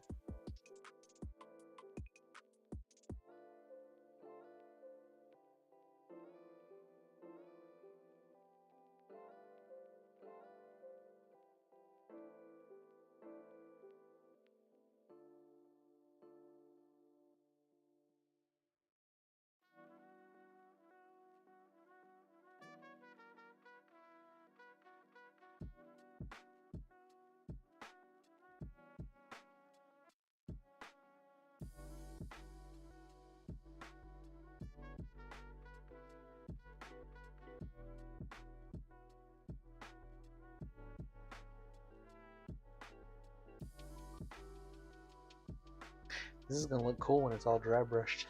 This is gonna look cool when it's all dry brushed.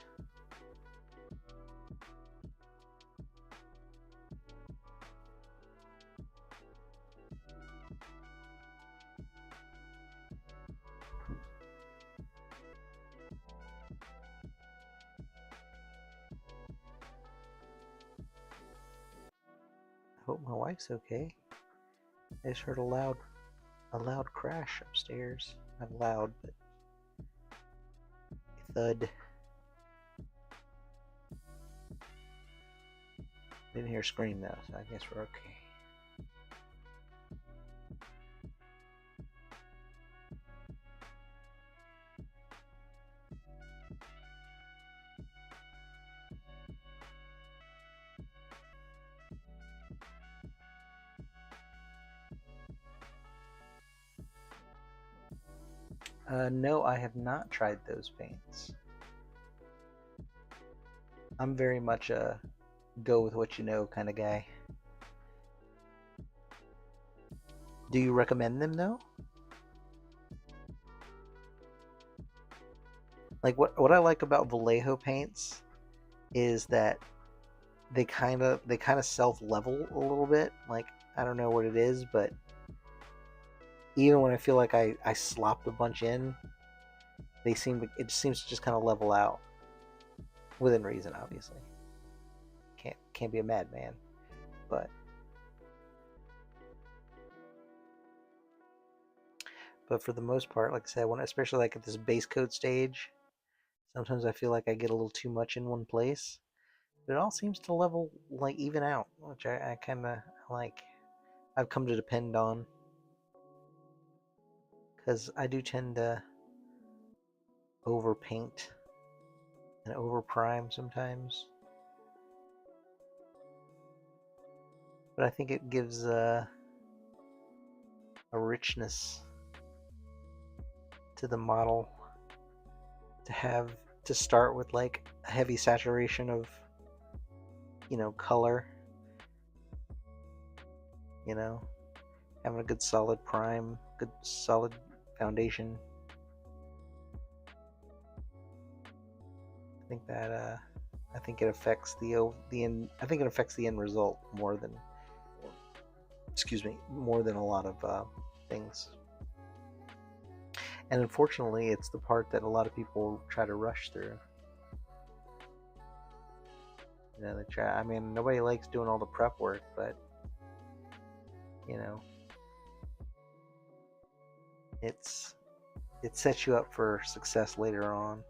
I hope my wife's okay. I just heard a loud crash upstairs. Not loud, but a thud. Didn't hear a scream though, so I guess we're okay. No, I have not tried those paints. I'm very much a go with what you know kind of guy. Do you recommend them though? Like what I like about Vallejo paints is that they kind of self-level a little bit. Like I don't know what it is, but even when I feel like I slopped a bunch in, it seems to just kind of level out within reason, obviously. Can't be a madman, but for the most part, like I said, especially like at this base coat stage, sometimes I feel like I get a little too much in one place. But it all seems to level, like, even out, which I kind of like. I've come to depend on, because I do tend to overpaint and overprime sometimes. But I think it gives a richness to the model to start with like a heavy saturation of color, having a good solid prime, good solid foundation. I think it affects the end. I think it affects the end result more than a lot of things. And unfortunately, it's the part that a lot of people try to rush through. They try. I mean, nobody likes doing all the prep work, but it sets you up for success later on.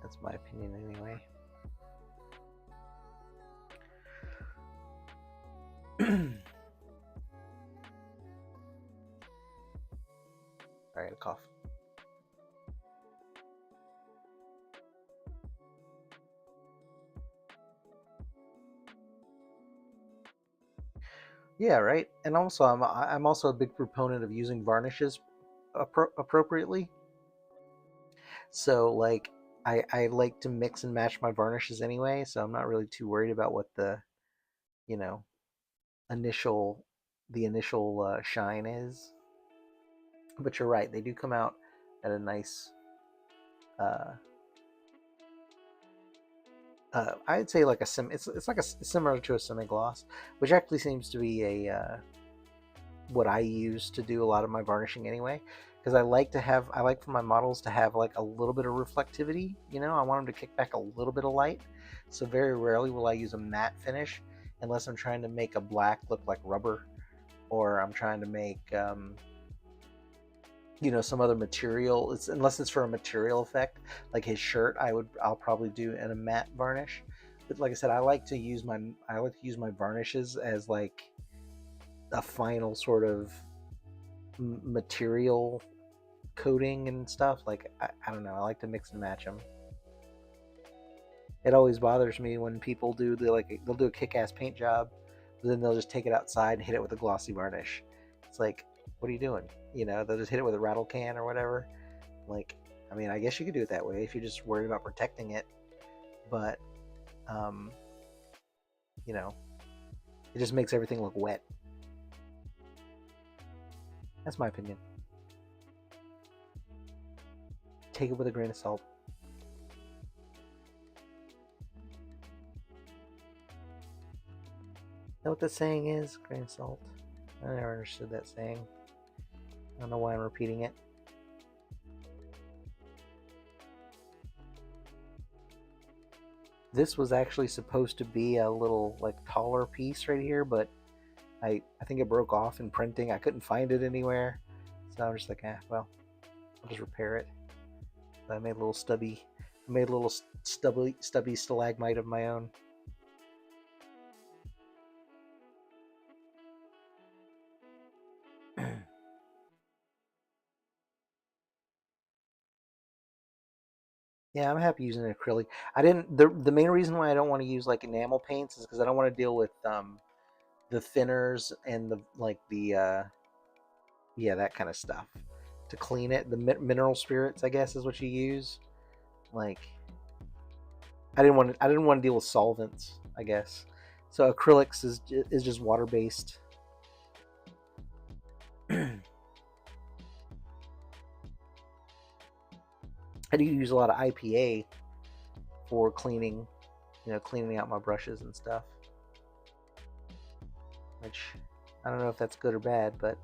That's my opinion, anyway. All right, a cough. Yeah, right. And also, I'm also a big proponent of using varnishes appropriately. So, like, I like to mix and match my varnishes anyway. So I'm not really too worried about what the, you know, initial shine is. But you're right, they do come out at a nice uh, I'd say like a it's like similar to a semi gloss, which actually seems to be a what I use to do a lot of my varnishing anyway. Because I like for my models to have like a little bit of reflectivity. You know, I want them to kick back a little bit of light. So very rarely will I use a matte finish unless I'm trying to make a black look like rubber, or I'm trying to make some other material. Unless it's for a material effect, like his shirt, I'll probably do in a matte varnish. But like I said, I like to use my varnishes as like a final sort of material coating and stuff. Like I don't know, I like to mix and match them. It always bothers me when people they'll do a kick-ass paint job, but then they'll just take it outside and hit it with a glossy varnish. It's like, what are you doing? They'll just hit it with a rattle can or whatever. Like, I mean, I guess you could do it that way if you're just worried about protecting it, but um, you know, it just makes everything look wet. That's my opinion. Take it with a grain of salt. Know what the saying is? Grain of salt. I never understood that saying. I don't know why I'm repeating it. This was actually supposed to be a little like taller piece right here, but I think it broke off in printing. I couldn't find it anywhere, so I'm just like, well, I'll just repair it. So I made a little stubby stalagmite of my own. Yeah, I'm happy using acrylic. I didn't. The main reason why I don't want to use like enamel paints is because I don't want to deal with the thinners and the yeah, that kind of stuff to clean it. The mineral spirits, I guess, is what you use. Like, I didn't want to deal with solvents, I guess. So acrylics is just water based. I do use a lot of IPA for cleaning, cleaning out my brushes and stuff. Which I don't know if that's good or bad, but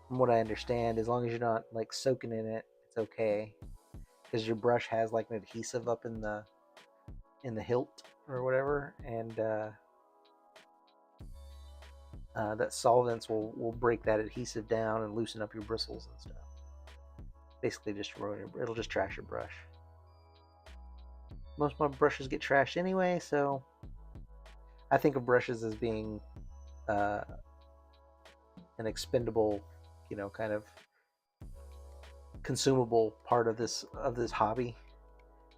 from what I understand, as long as you're not like soaking in it, it's okay. Because your brush has like an adhesive up in the hilt or whatever, and that solvents will break that adhesive down and loosen up your bristles and stuff. Basically, it'll just trash your brush. Most of my brushes get trashed anyway, so I think of brushes as being uh, an expendable, kind of consumable part of this hobby,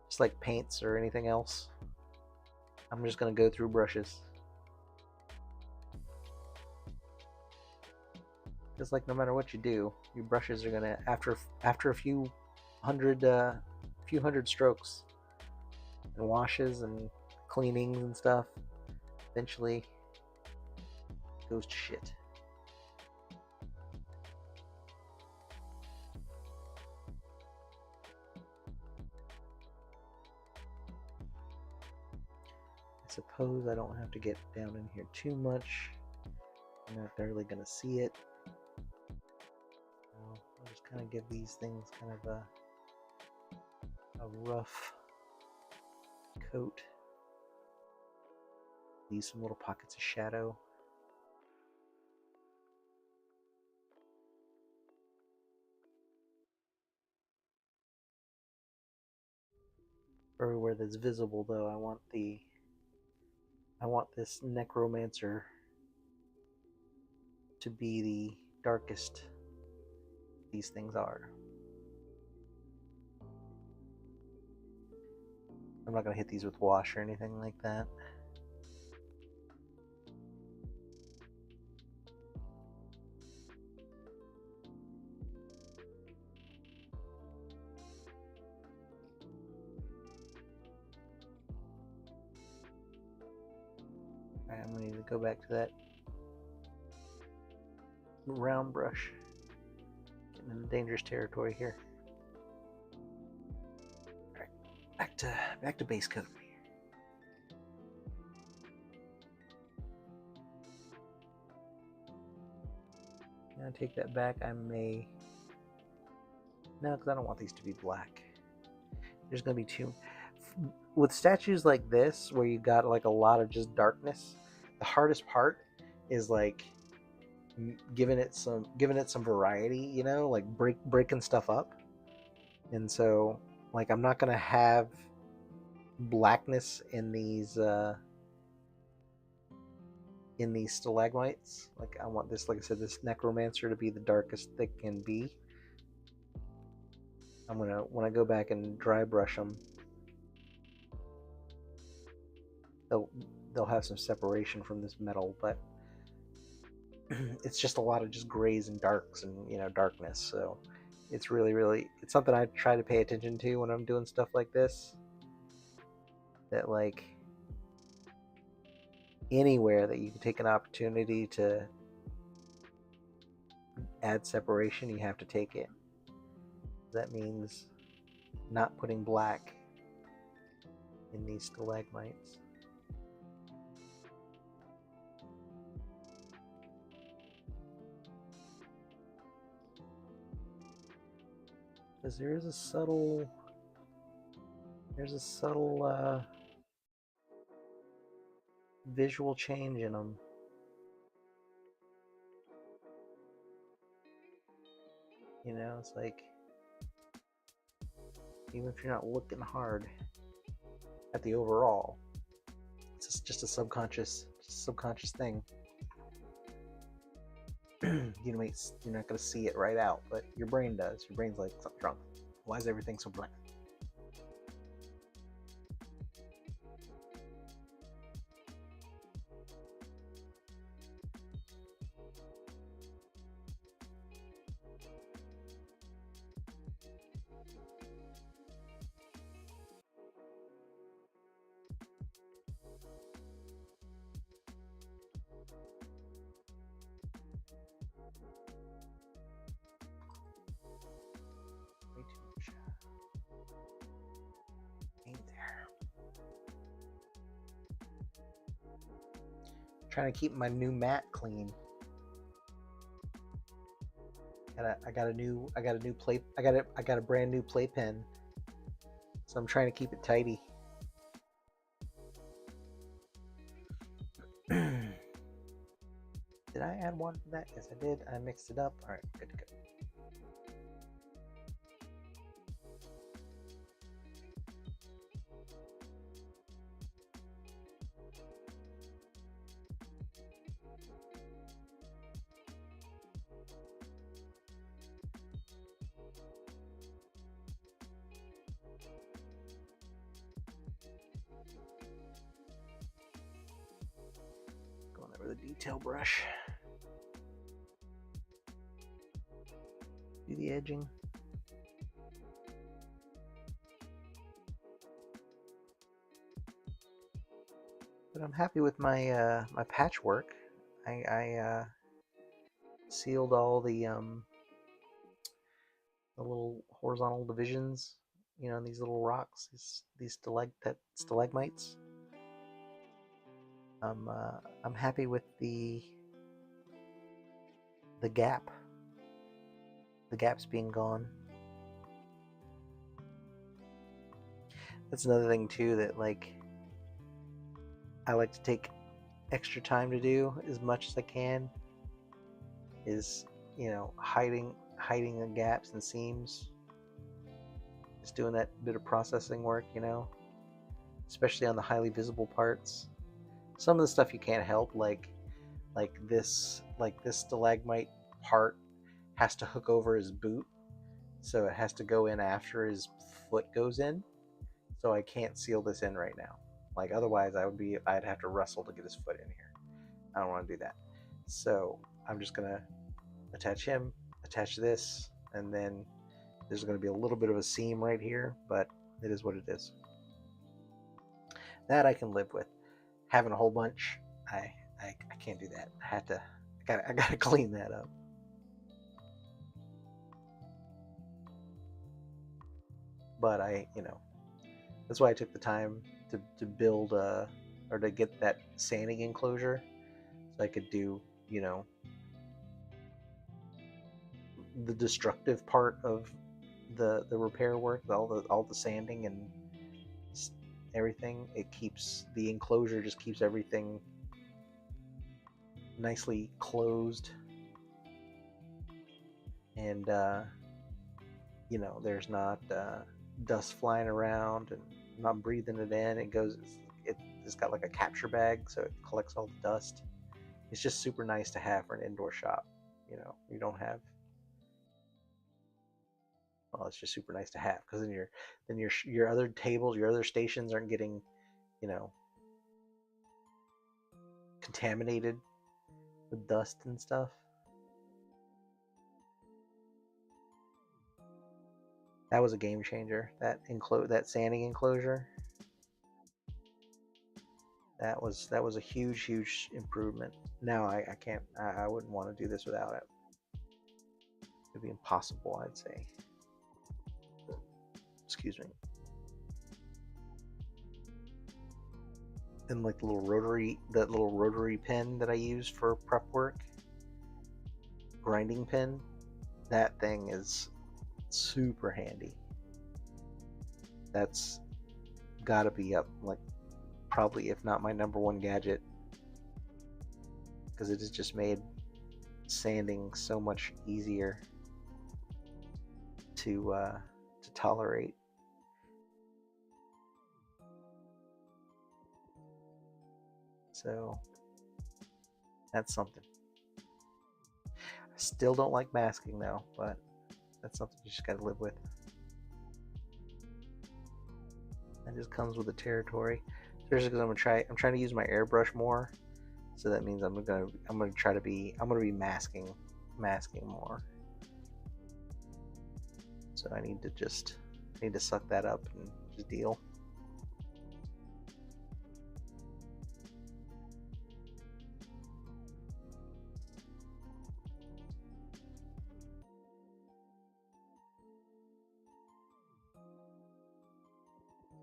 just like paints or anything else. I'm just gonna go through brushes. Just like no matter what you do, your brushes are gonna after a few hundred strokes and washes and cleanings and stuff, eventually it goes to shit. I suppose I don't have to get down in here too much. I'm not barely gonna see it. I'll just kind of give these things kind of a rough coat. Leave some little pockets of shadow. Everywhere that's visible, though, I want this necromancer to be the darkest these things are. I'm not going to hit these with wash or anything like that. Alright, I'm going to need to go back to that round brush. Getting into dangerous territory here. All right, back to base coat. Now take that back. I may no, because I don't want these to be black. There's gonna be too. With statues like this, where you got like a lot of just darkness, the hardest part is like giving it some variety, you know, like breaking stuff up. And so like I'm not gonna have blackness in these stalagmites. Like I want this, like I said, this necromancer to be the darkest they can be. I'm gonna, when I go back and dry brush them, they'll have some separation from this metal, but it's just a lot of just grays and darks and, you know, darkness. So it's really it's something I try to pay attention to when I'm doing stuff like this. That like anywhere that you can take an opportunity to add separation, you have to take it. That means not putting black in these stalagmites. Because there's a subtle visual change in them. You know, it's like, even if you're not looking hard at the overall, it's just a subconscious thing. You're not going to see it right out, but your brain does. Your brain's like, something's wrong. Why is everything so black? Trying to keep my new mat clean. I got a brand new playpen, so I'm trying to keep it tidy. Did I add water to that? Yes, I did. I mixed it up. All right, good to go. Going over the detail brush. Do the edging. But I'm happy with my my patchwork. I sealed all the little horizontal divisions, you know, in these little rocks, these stalagmites. I'm happy with the gap. The gap's being gone. That's another thing too, that like I like to take extra time to do as much as I can, is, you know, hiding the gaps and seams. Just doing that bit of processing work, you know, especially on the highly visible parts. Some of the stuff you can't help, like this stalagmite part has to hook over his boot, so it has to go in after his foot goes in. So I can't seal this in right now. Like otherwise I'd have to wrestle to get his foot in here. I don't want to do that. So I'm just gonna attach him, attach this, and then there's going to be a little bit of a seam right here, but it is what it is. That I can live with. Having a whole bunch, I can't do that. I gotta clean that up. but that's why I took the time to build or to get that sanding enclosure so I could do, the destructive part of the repair work, all the sanding and everything. It keeps the enclosure, just keeps everything nicely closed, and there's not dust flying around and not breathing it in. It's got like a capture bag, so it collects all the dust. It's just super nice to have for an indoor shop. You don't have. Well, it's just super nice to have because then your other tables, your other stations aren't getting, you know, contaminated with dust and stuff. That was a game changer. That sanding enclosure. That was a huge improvement. Now I can't. I wouldn't want to do this without it. It'd be impossible, I'd say. Excuse me. And like that little rotary pin that I use for prep work, grinding pin, that thing is super handy. That's gotta be up, like, probably, if not my number one gadget, because it has just made sanding so much easier to tolerate. So that's something. I still don't like masking though, but that's something you just gotta live with. That just comes with the territory. Especially because I'm trying to use my airbrush more, so that means I'm gonna be masking more. So I need to suck that up and just deal.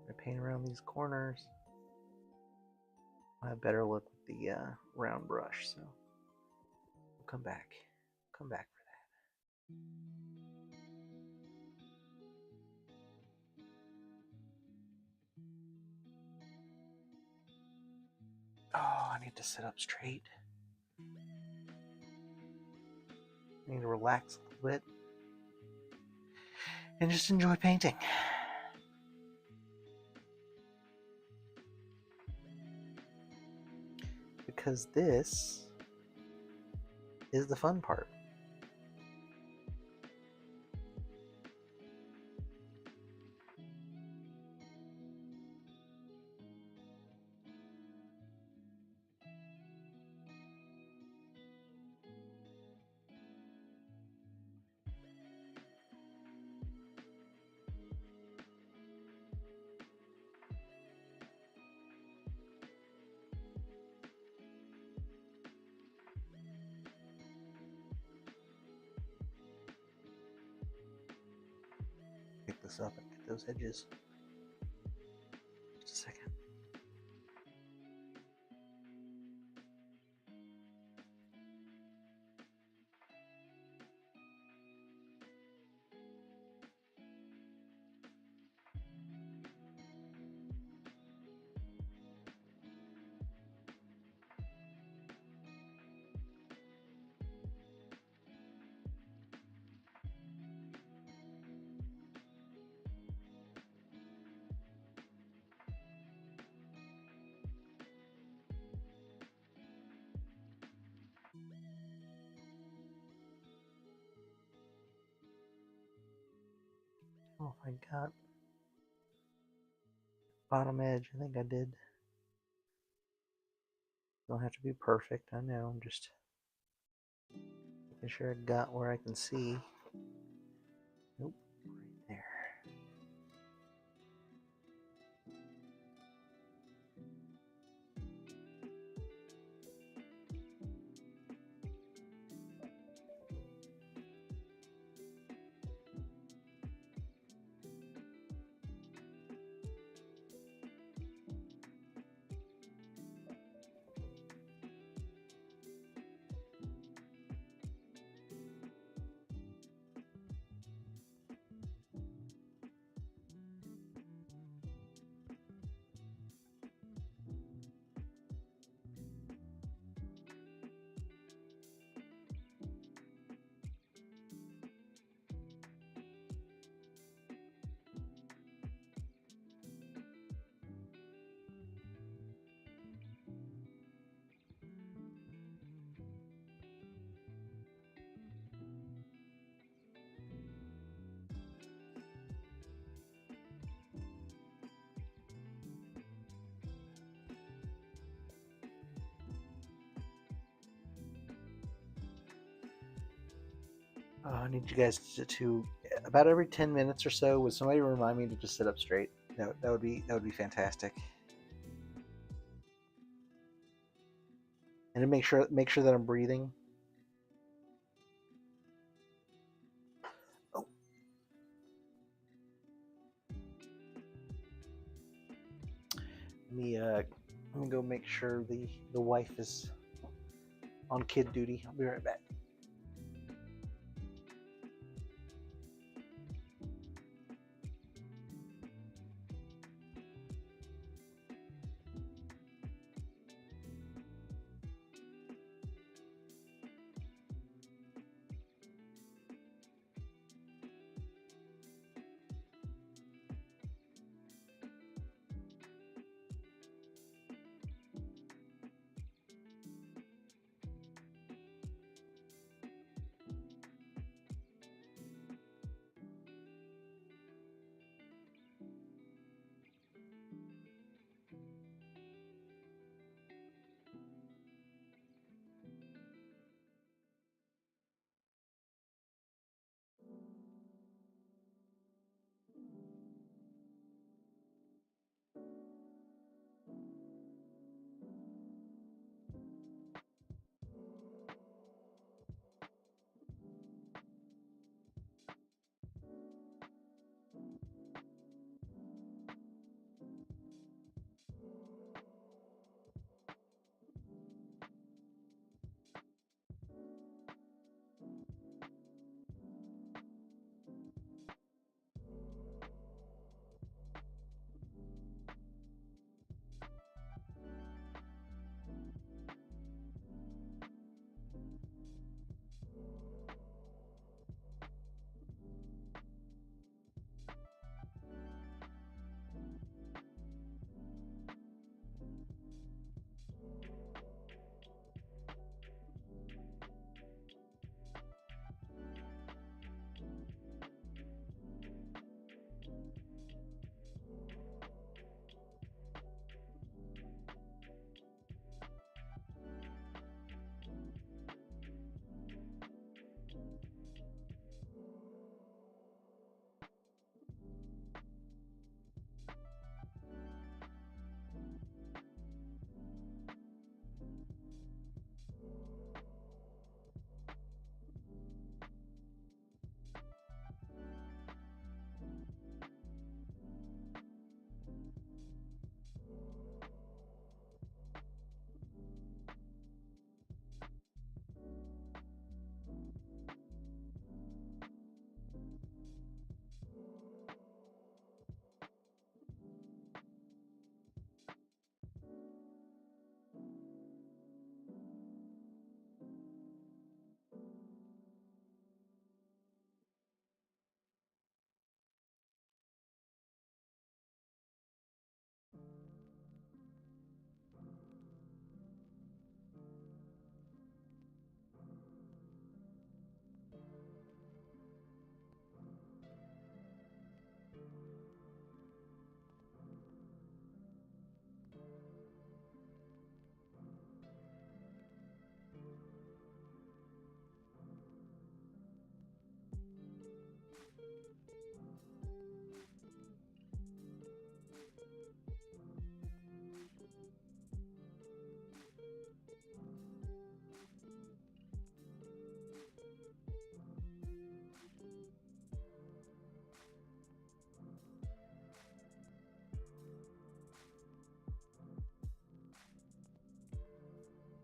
I paint around these corners. I have better look with the round brush, so we'll come back for that. Oh, I need to sit up straight. I need to relax a little bit and just enjoy painting. Because this is the fun part. Pick this up and get those edges. Just a second. Oh, I got bottom edge. I think I did. Don't have to be perfect. I know. I'm just making sure I got where I can see. Nope, right there. I need you guys to about every 10 minutes or so, would somebody remind me to just sit up straight? That would be fantastic. And to make sure that I'm breathing. Oh, let me go make sure the wife is on kid duty. I'll be right back.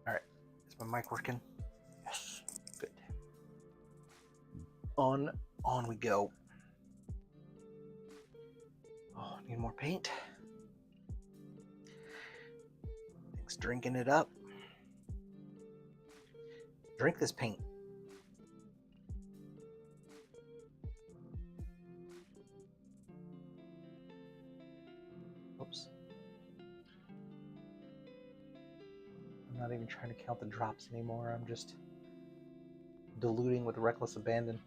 All right, is my mic working? Yes, good. On we go. Oh, need more paint. Thanks, drinking it up. Drink this paint. Oops. I'm not even trying to count the drops anymore. I'm just diluting with reckless abandon.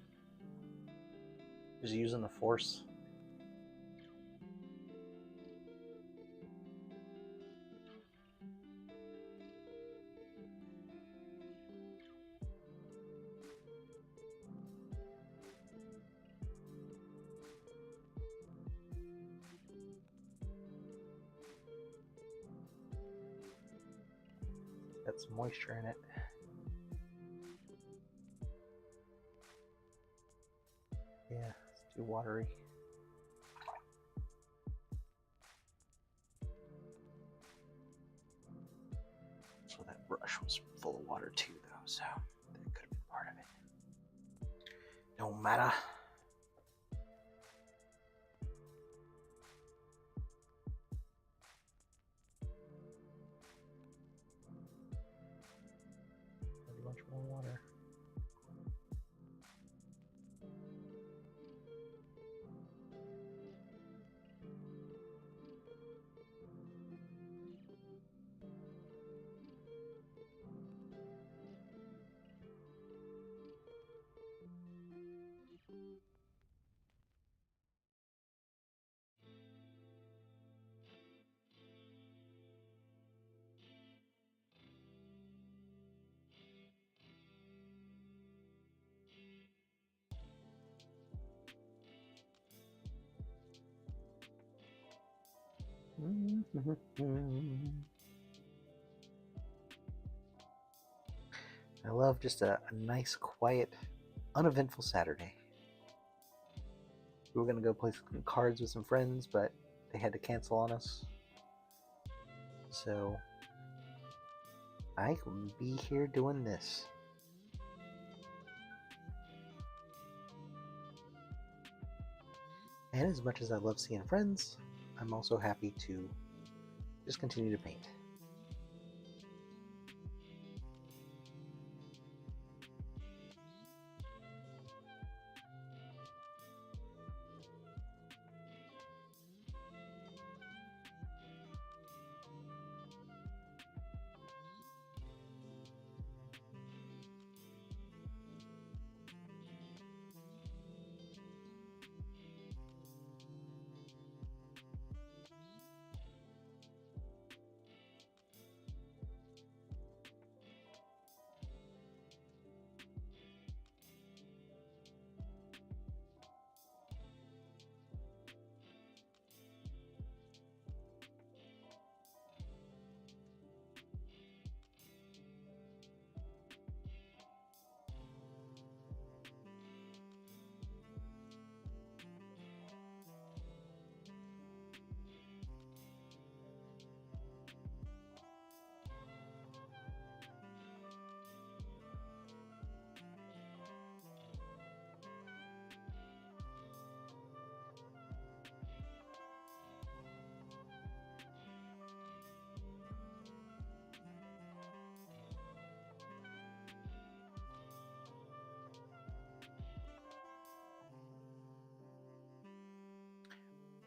Just using the force. got some moisture in it. Yeah, it's too watery. So that brush was full of water too, though, so that could have been part of it. Don't matter. A bunch more water. I love just a nice, quiet, uneventful Saturday. We were going to go play some cards with some friends, but they had to cancel on us. So I can be here doing this. And as much as I love seeing friends, I'm also happy to just continue to paint.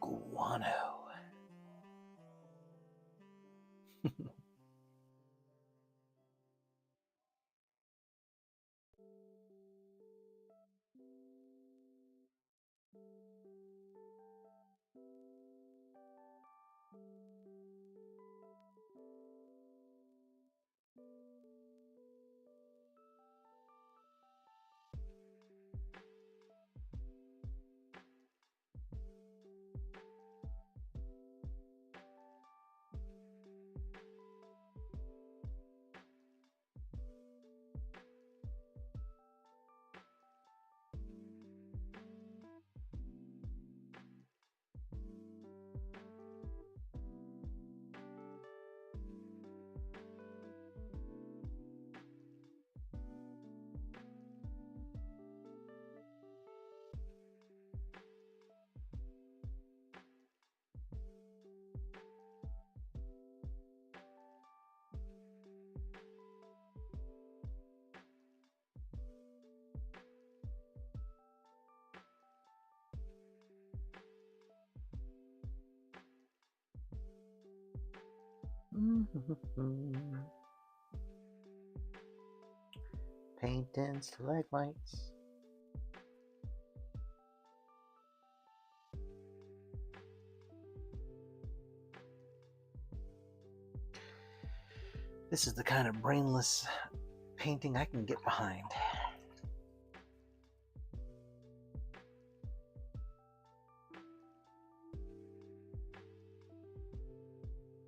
Guano. Painting stalagmites. This is the kind of brainless painting I can get behind.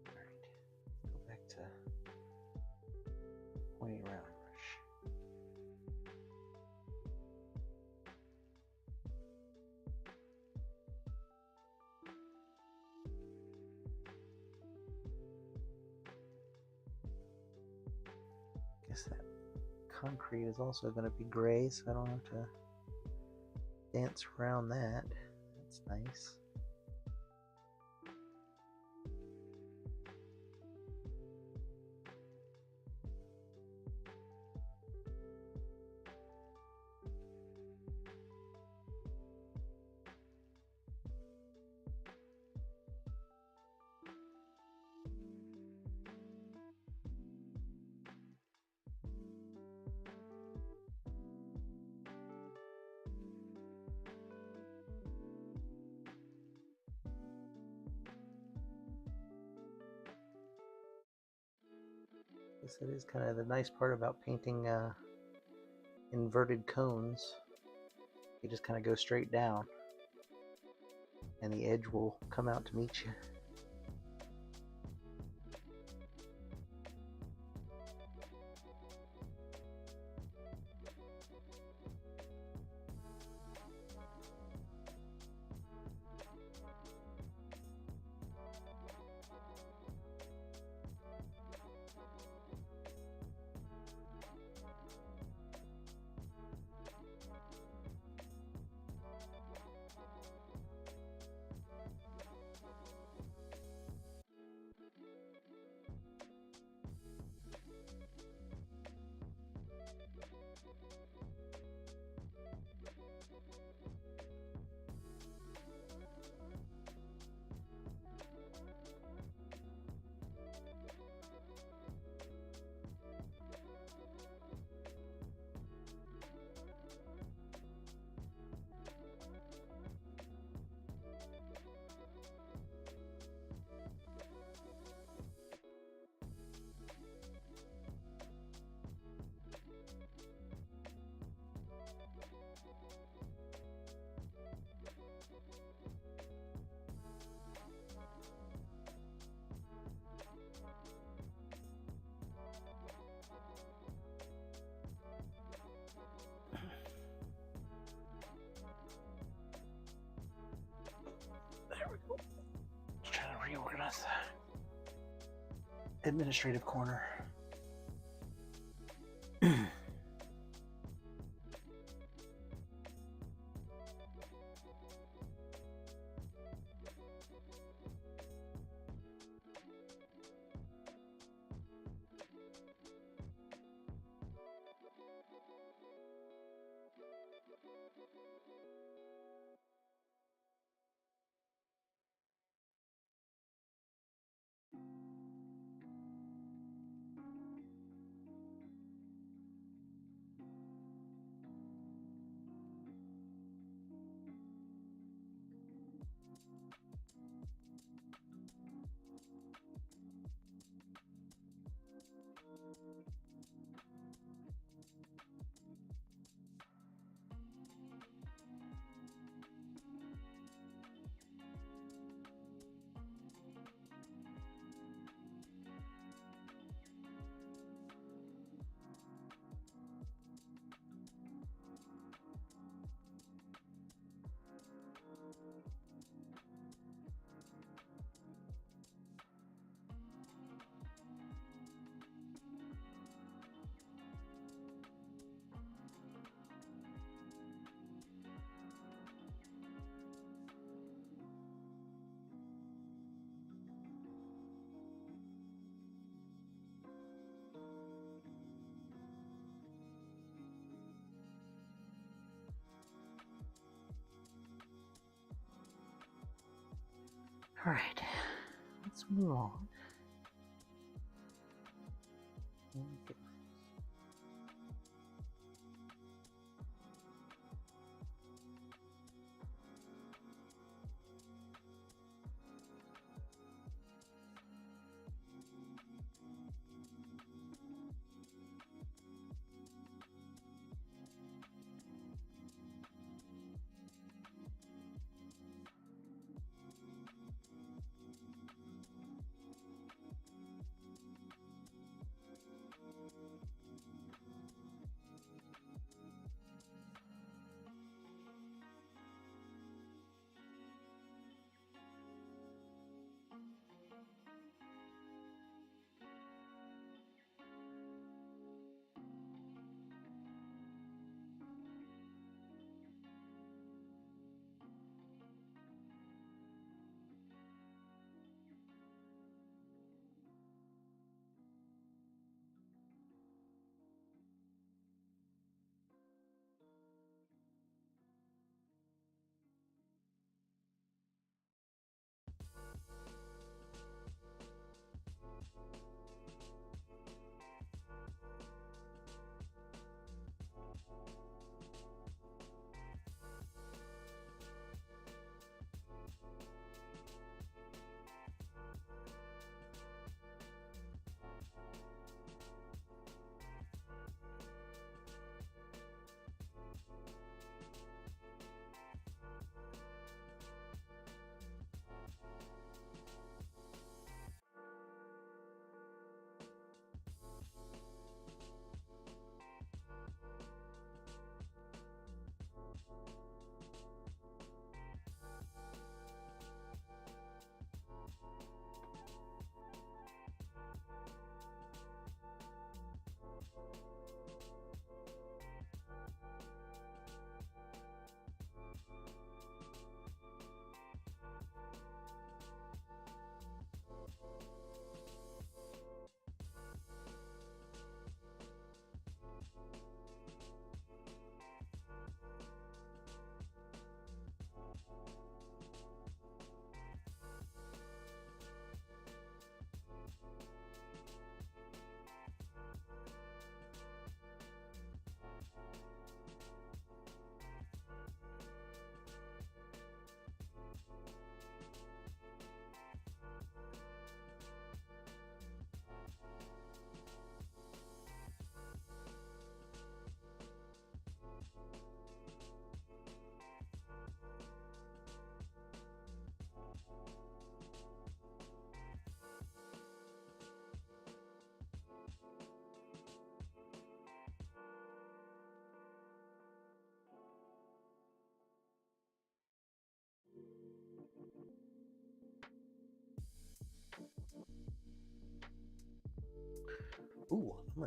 Alright, go back to guess that concrete is also going to be gray, so I don't have to dance around that. That's nice. That is kind of the nice part about painting inverted cones. You just kind of go straight down and the edge will come out to meet you. There we go. Just trying to reorganize the administrative corner. All right, let's move on.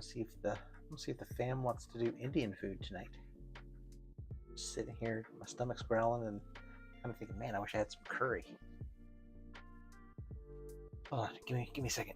see if the fam wants to do Indian food tonight. Just sitting here, my stomach's growling, and I'm thinking, man, I wish I had some curry. Hold on, give me a second.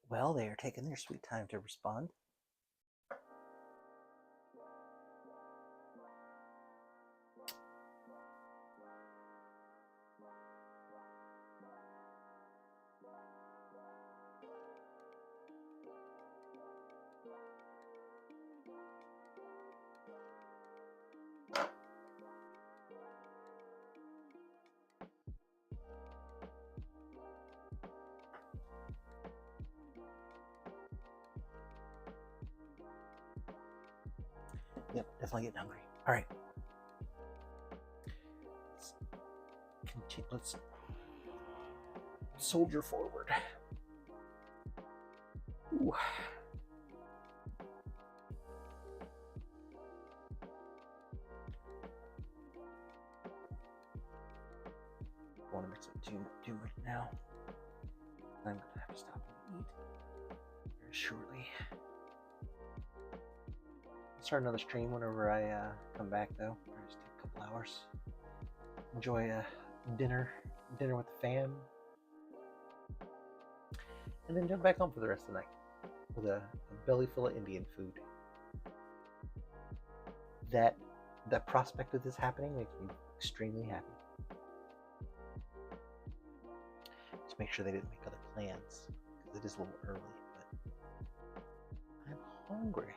Well, they are taking their sweet time to respond. Yep, definitely getting hungry. All right. Let's soldier forward. Ooh. I want to mix up too much now. I'm gonna have to stop and eat very shortly. I'll start another stream whenever I come back, though. I'll just take a couple hours. Enjoy dinner with the fam, and then jump back home for the rest of the night with a belly full of Indian food. That prospect of this happening makes me extremely happy. Just make sure they didn't make other plans, because it is a little early, but I'm hungry.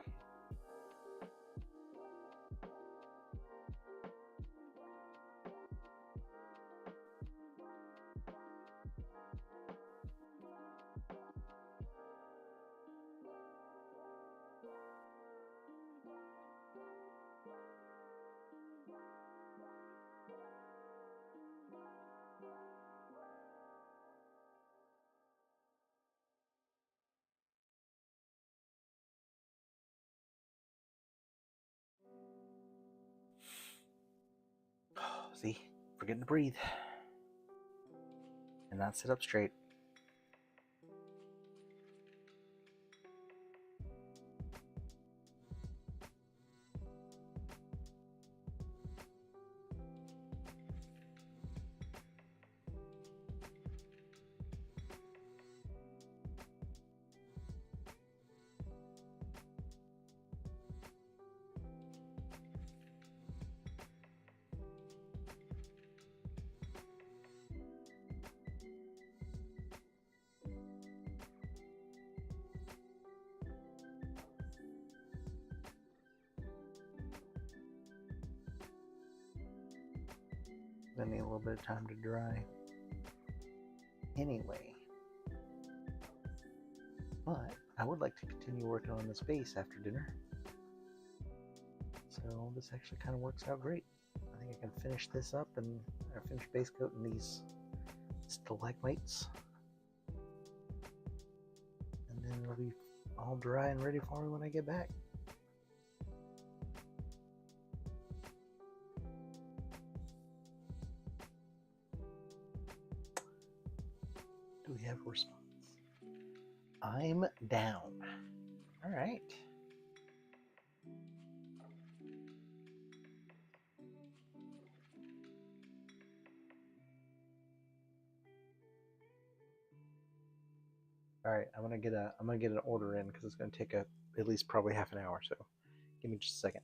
See, forgetting to breathe and not sit up straight. Gonna need a little bit of time to dry. Anyway, but I would like to continue working on this base after dinner. So this actually kind of works out great. I think I can finish this up and finish base coating these stalagmites. And then it'll be all dry and ready for me when I get back. Do we have a response? I'm down. All right. All right, I'm gonna get an order in because it's gonna take at least probably half an hour. So, give me just a second.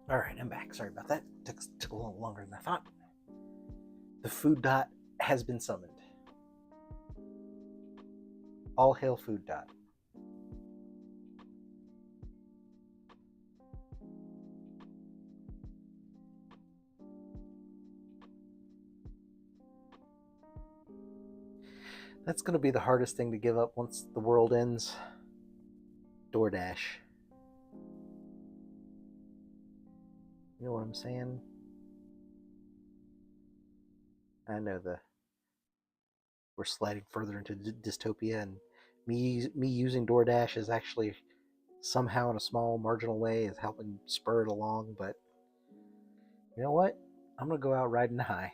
All right, I'm back. Sorry about that. Took a little longer than I thought. The food dot has been summoned. All hail food dot. That's going to be the hardest thing to give up once the world ends. DoorDash. You know what I'm saying? I know we're sliding further into dystopia, and me using DoorDash is actually somehow in a small marginal way is helping spur it along. But you know what? I'm gonna go out riding high,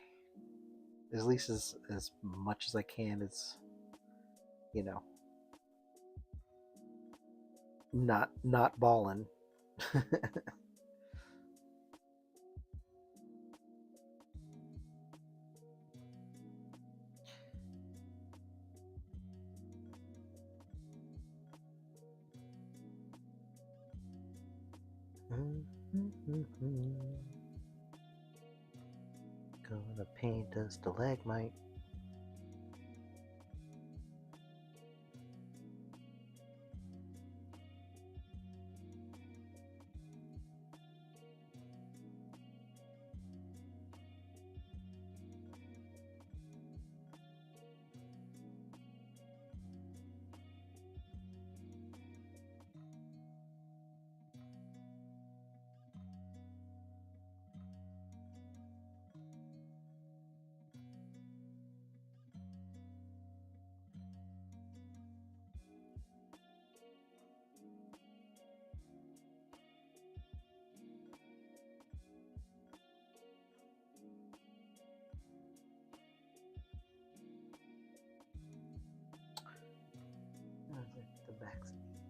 at least as much as I can. It's you know not balling. Gonna paint a stalagmite. The backs of these.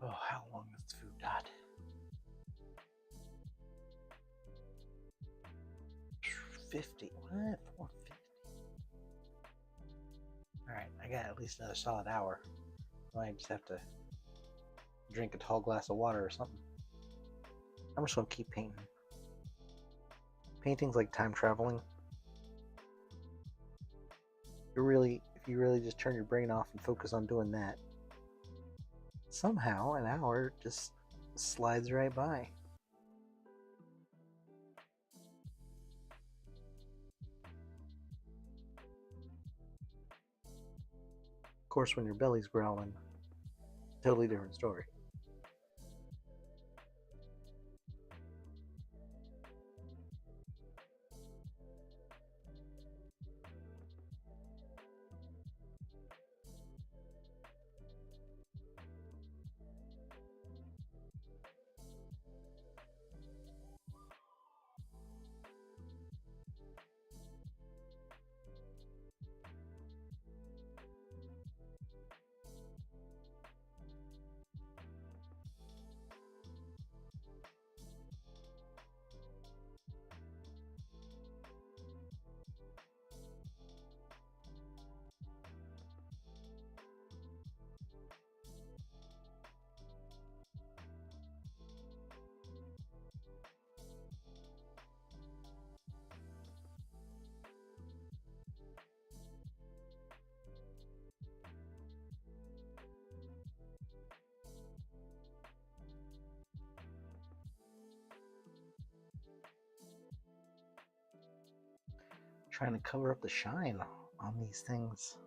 Oh, how long is the food dot? 50. What? 450. Alright, I got at least another solid hour. I might just have to drink a tall glass of water or something. I'm just gonna keep painting. Painting's like time traveling. If you really just turn your brain off and focus on doing that, somehow an hour just slides right by. Of course, when your belly's growling, totally different story. Trying to cover up the shine on these things.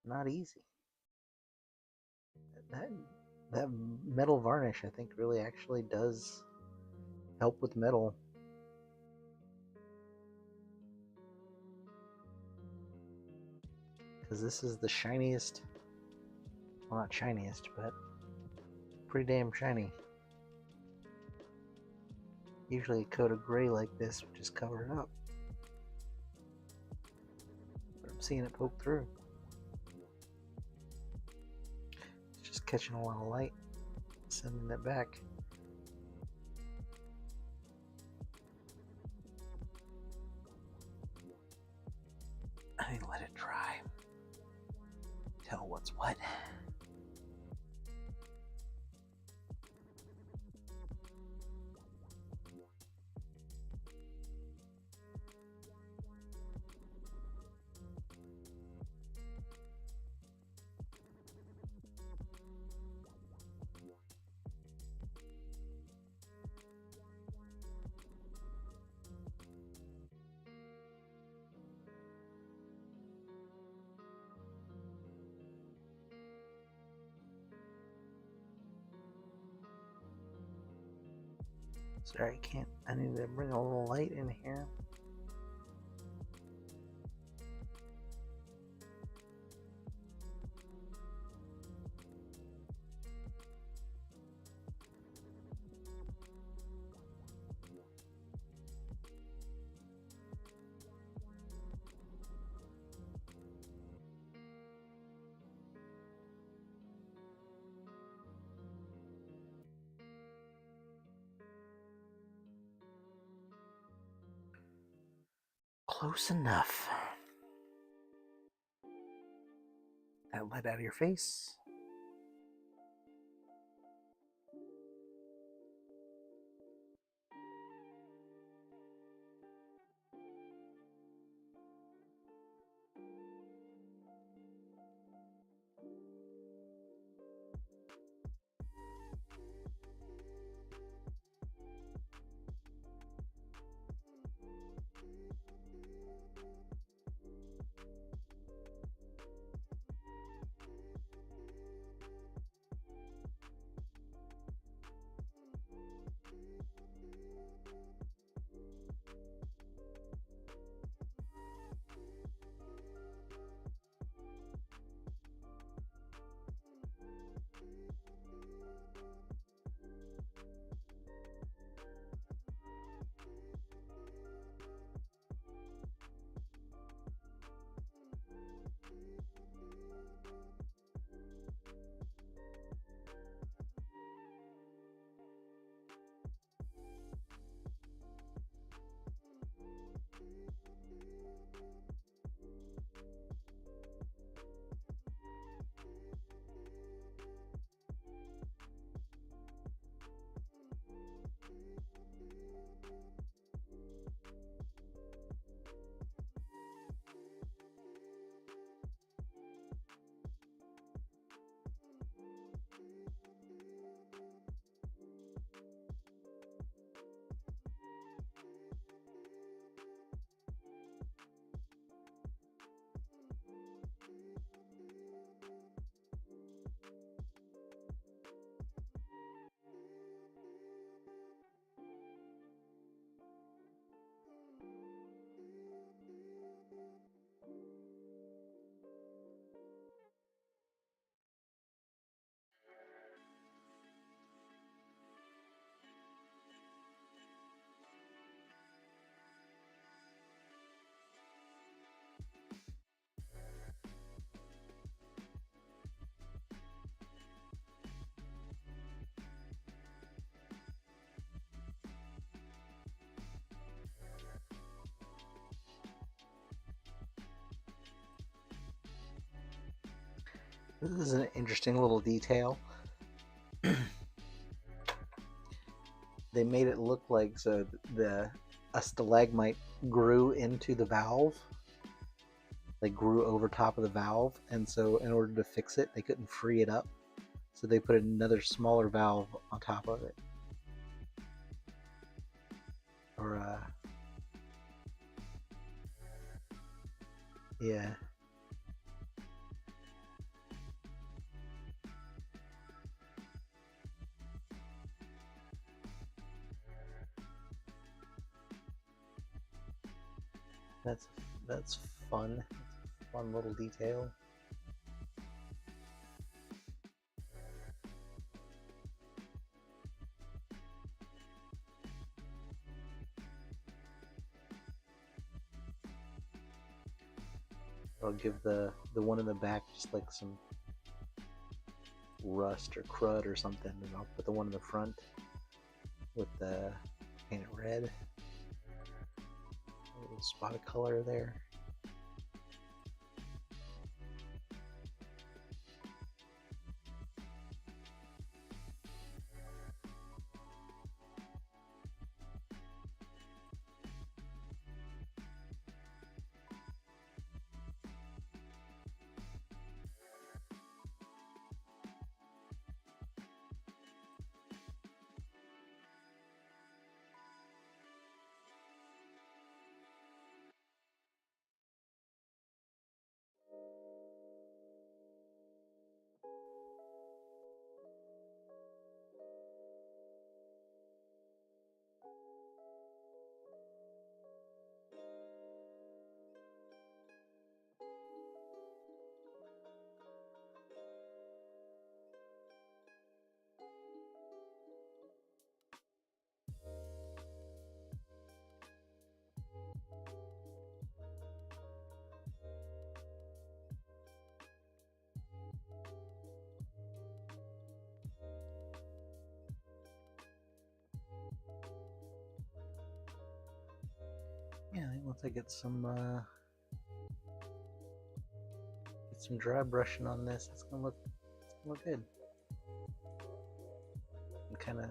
Not easy. That that metal varnish, I think, really actually does help with metal. Because this is the shiniest Well, not shiniest, but pretty damn shiny. Usually a coat of gray like this would just cover it up. But I'm seeing it poke through. It's just catching a lot of light, sending it back. I need to let it dry. Tell what's what. Sorry, I can't. I need to bring a little light in here. Close enough. That light out of your face. This is an interesting little detail. They made it look like a stalagmite grew into the valve, like grew over top of the valve, and so in order to fix it, they couldn't free it up, so they put another smaller valve on top of it. Or yeah. That's fun. It's a fun little detail. I'll give the one in the back just like some rust or crud or something, and I'll put the one in the front with the paint it red, a little spot of color there. Yeah, I think once I get some dry brushing on this, it's gonna look good. I kind of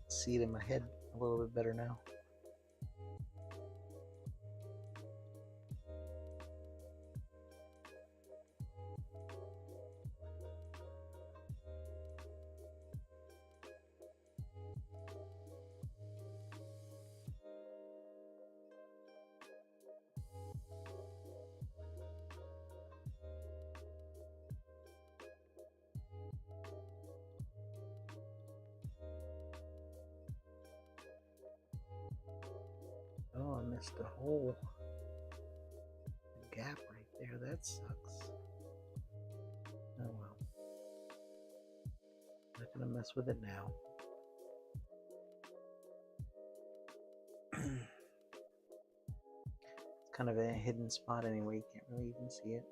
see it in my head a little bit better now. Oh, I missed a hole. A gap right there. That sucks. Oh well. Not gonna mess with it now. It's kind of a hidden spot anyway. You can't really even see it.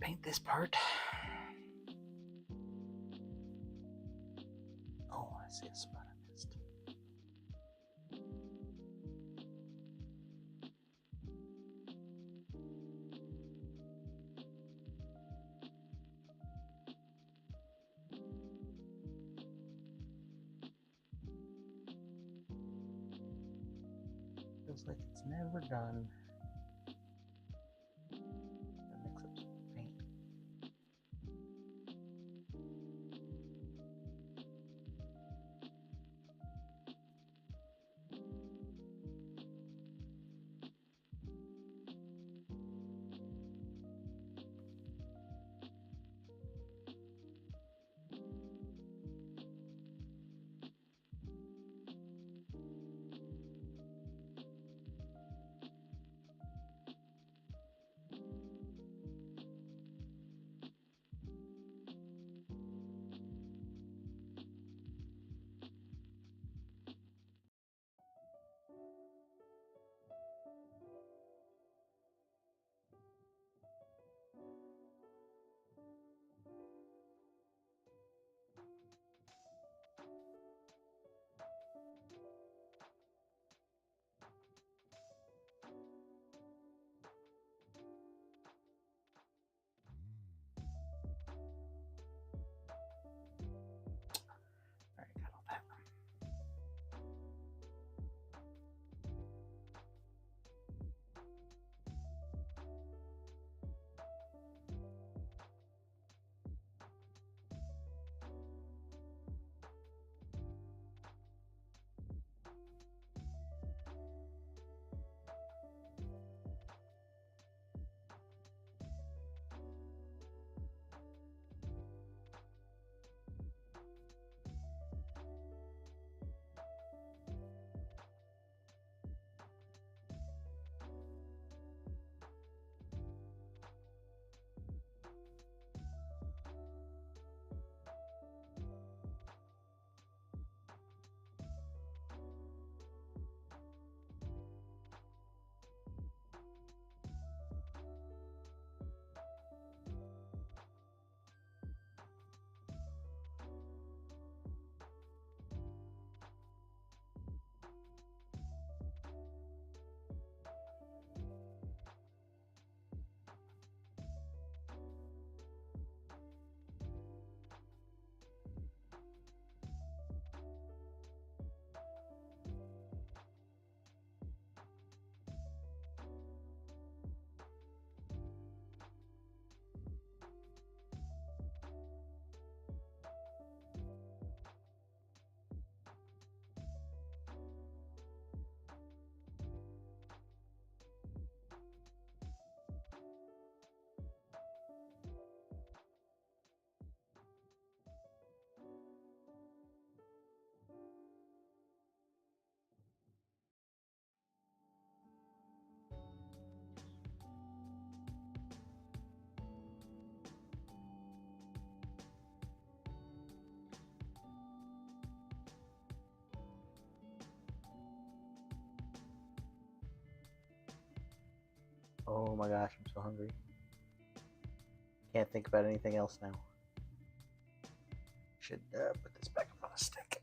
paint this part. Oh, I see a spot I missed. Feels like it's never done. Mix up some paint. Alright, got all that. Oh my gosh, I'm so hungry. Can't think about anything else now. Should put this back up on a stick.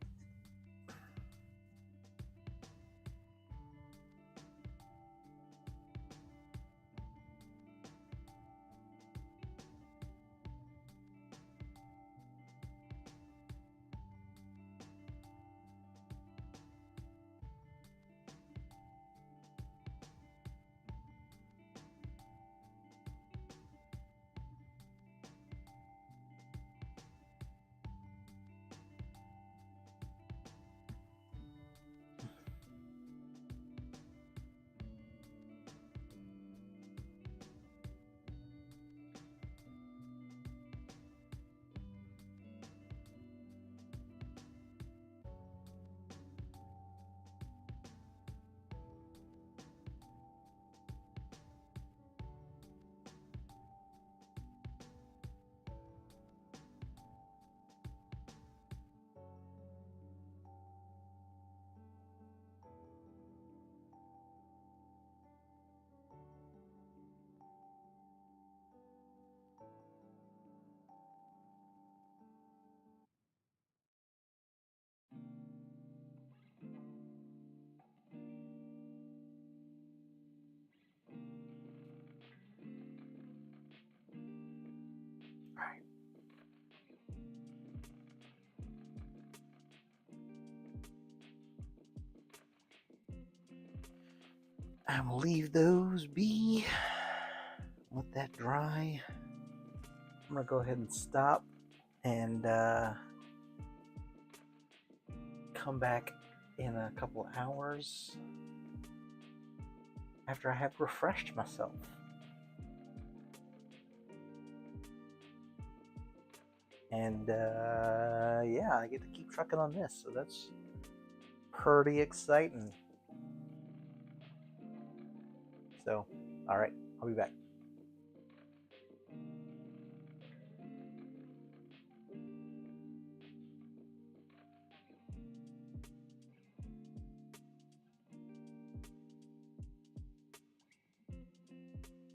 I'm gonna leave those be. Let that dry. I'm gonna go ahead and stop and come back in a couple hours after I have refreshed myself. And yeah, I get to keep trucking on this, so that's pretty exciting. So, all right, I'll be back.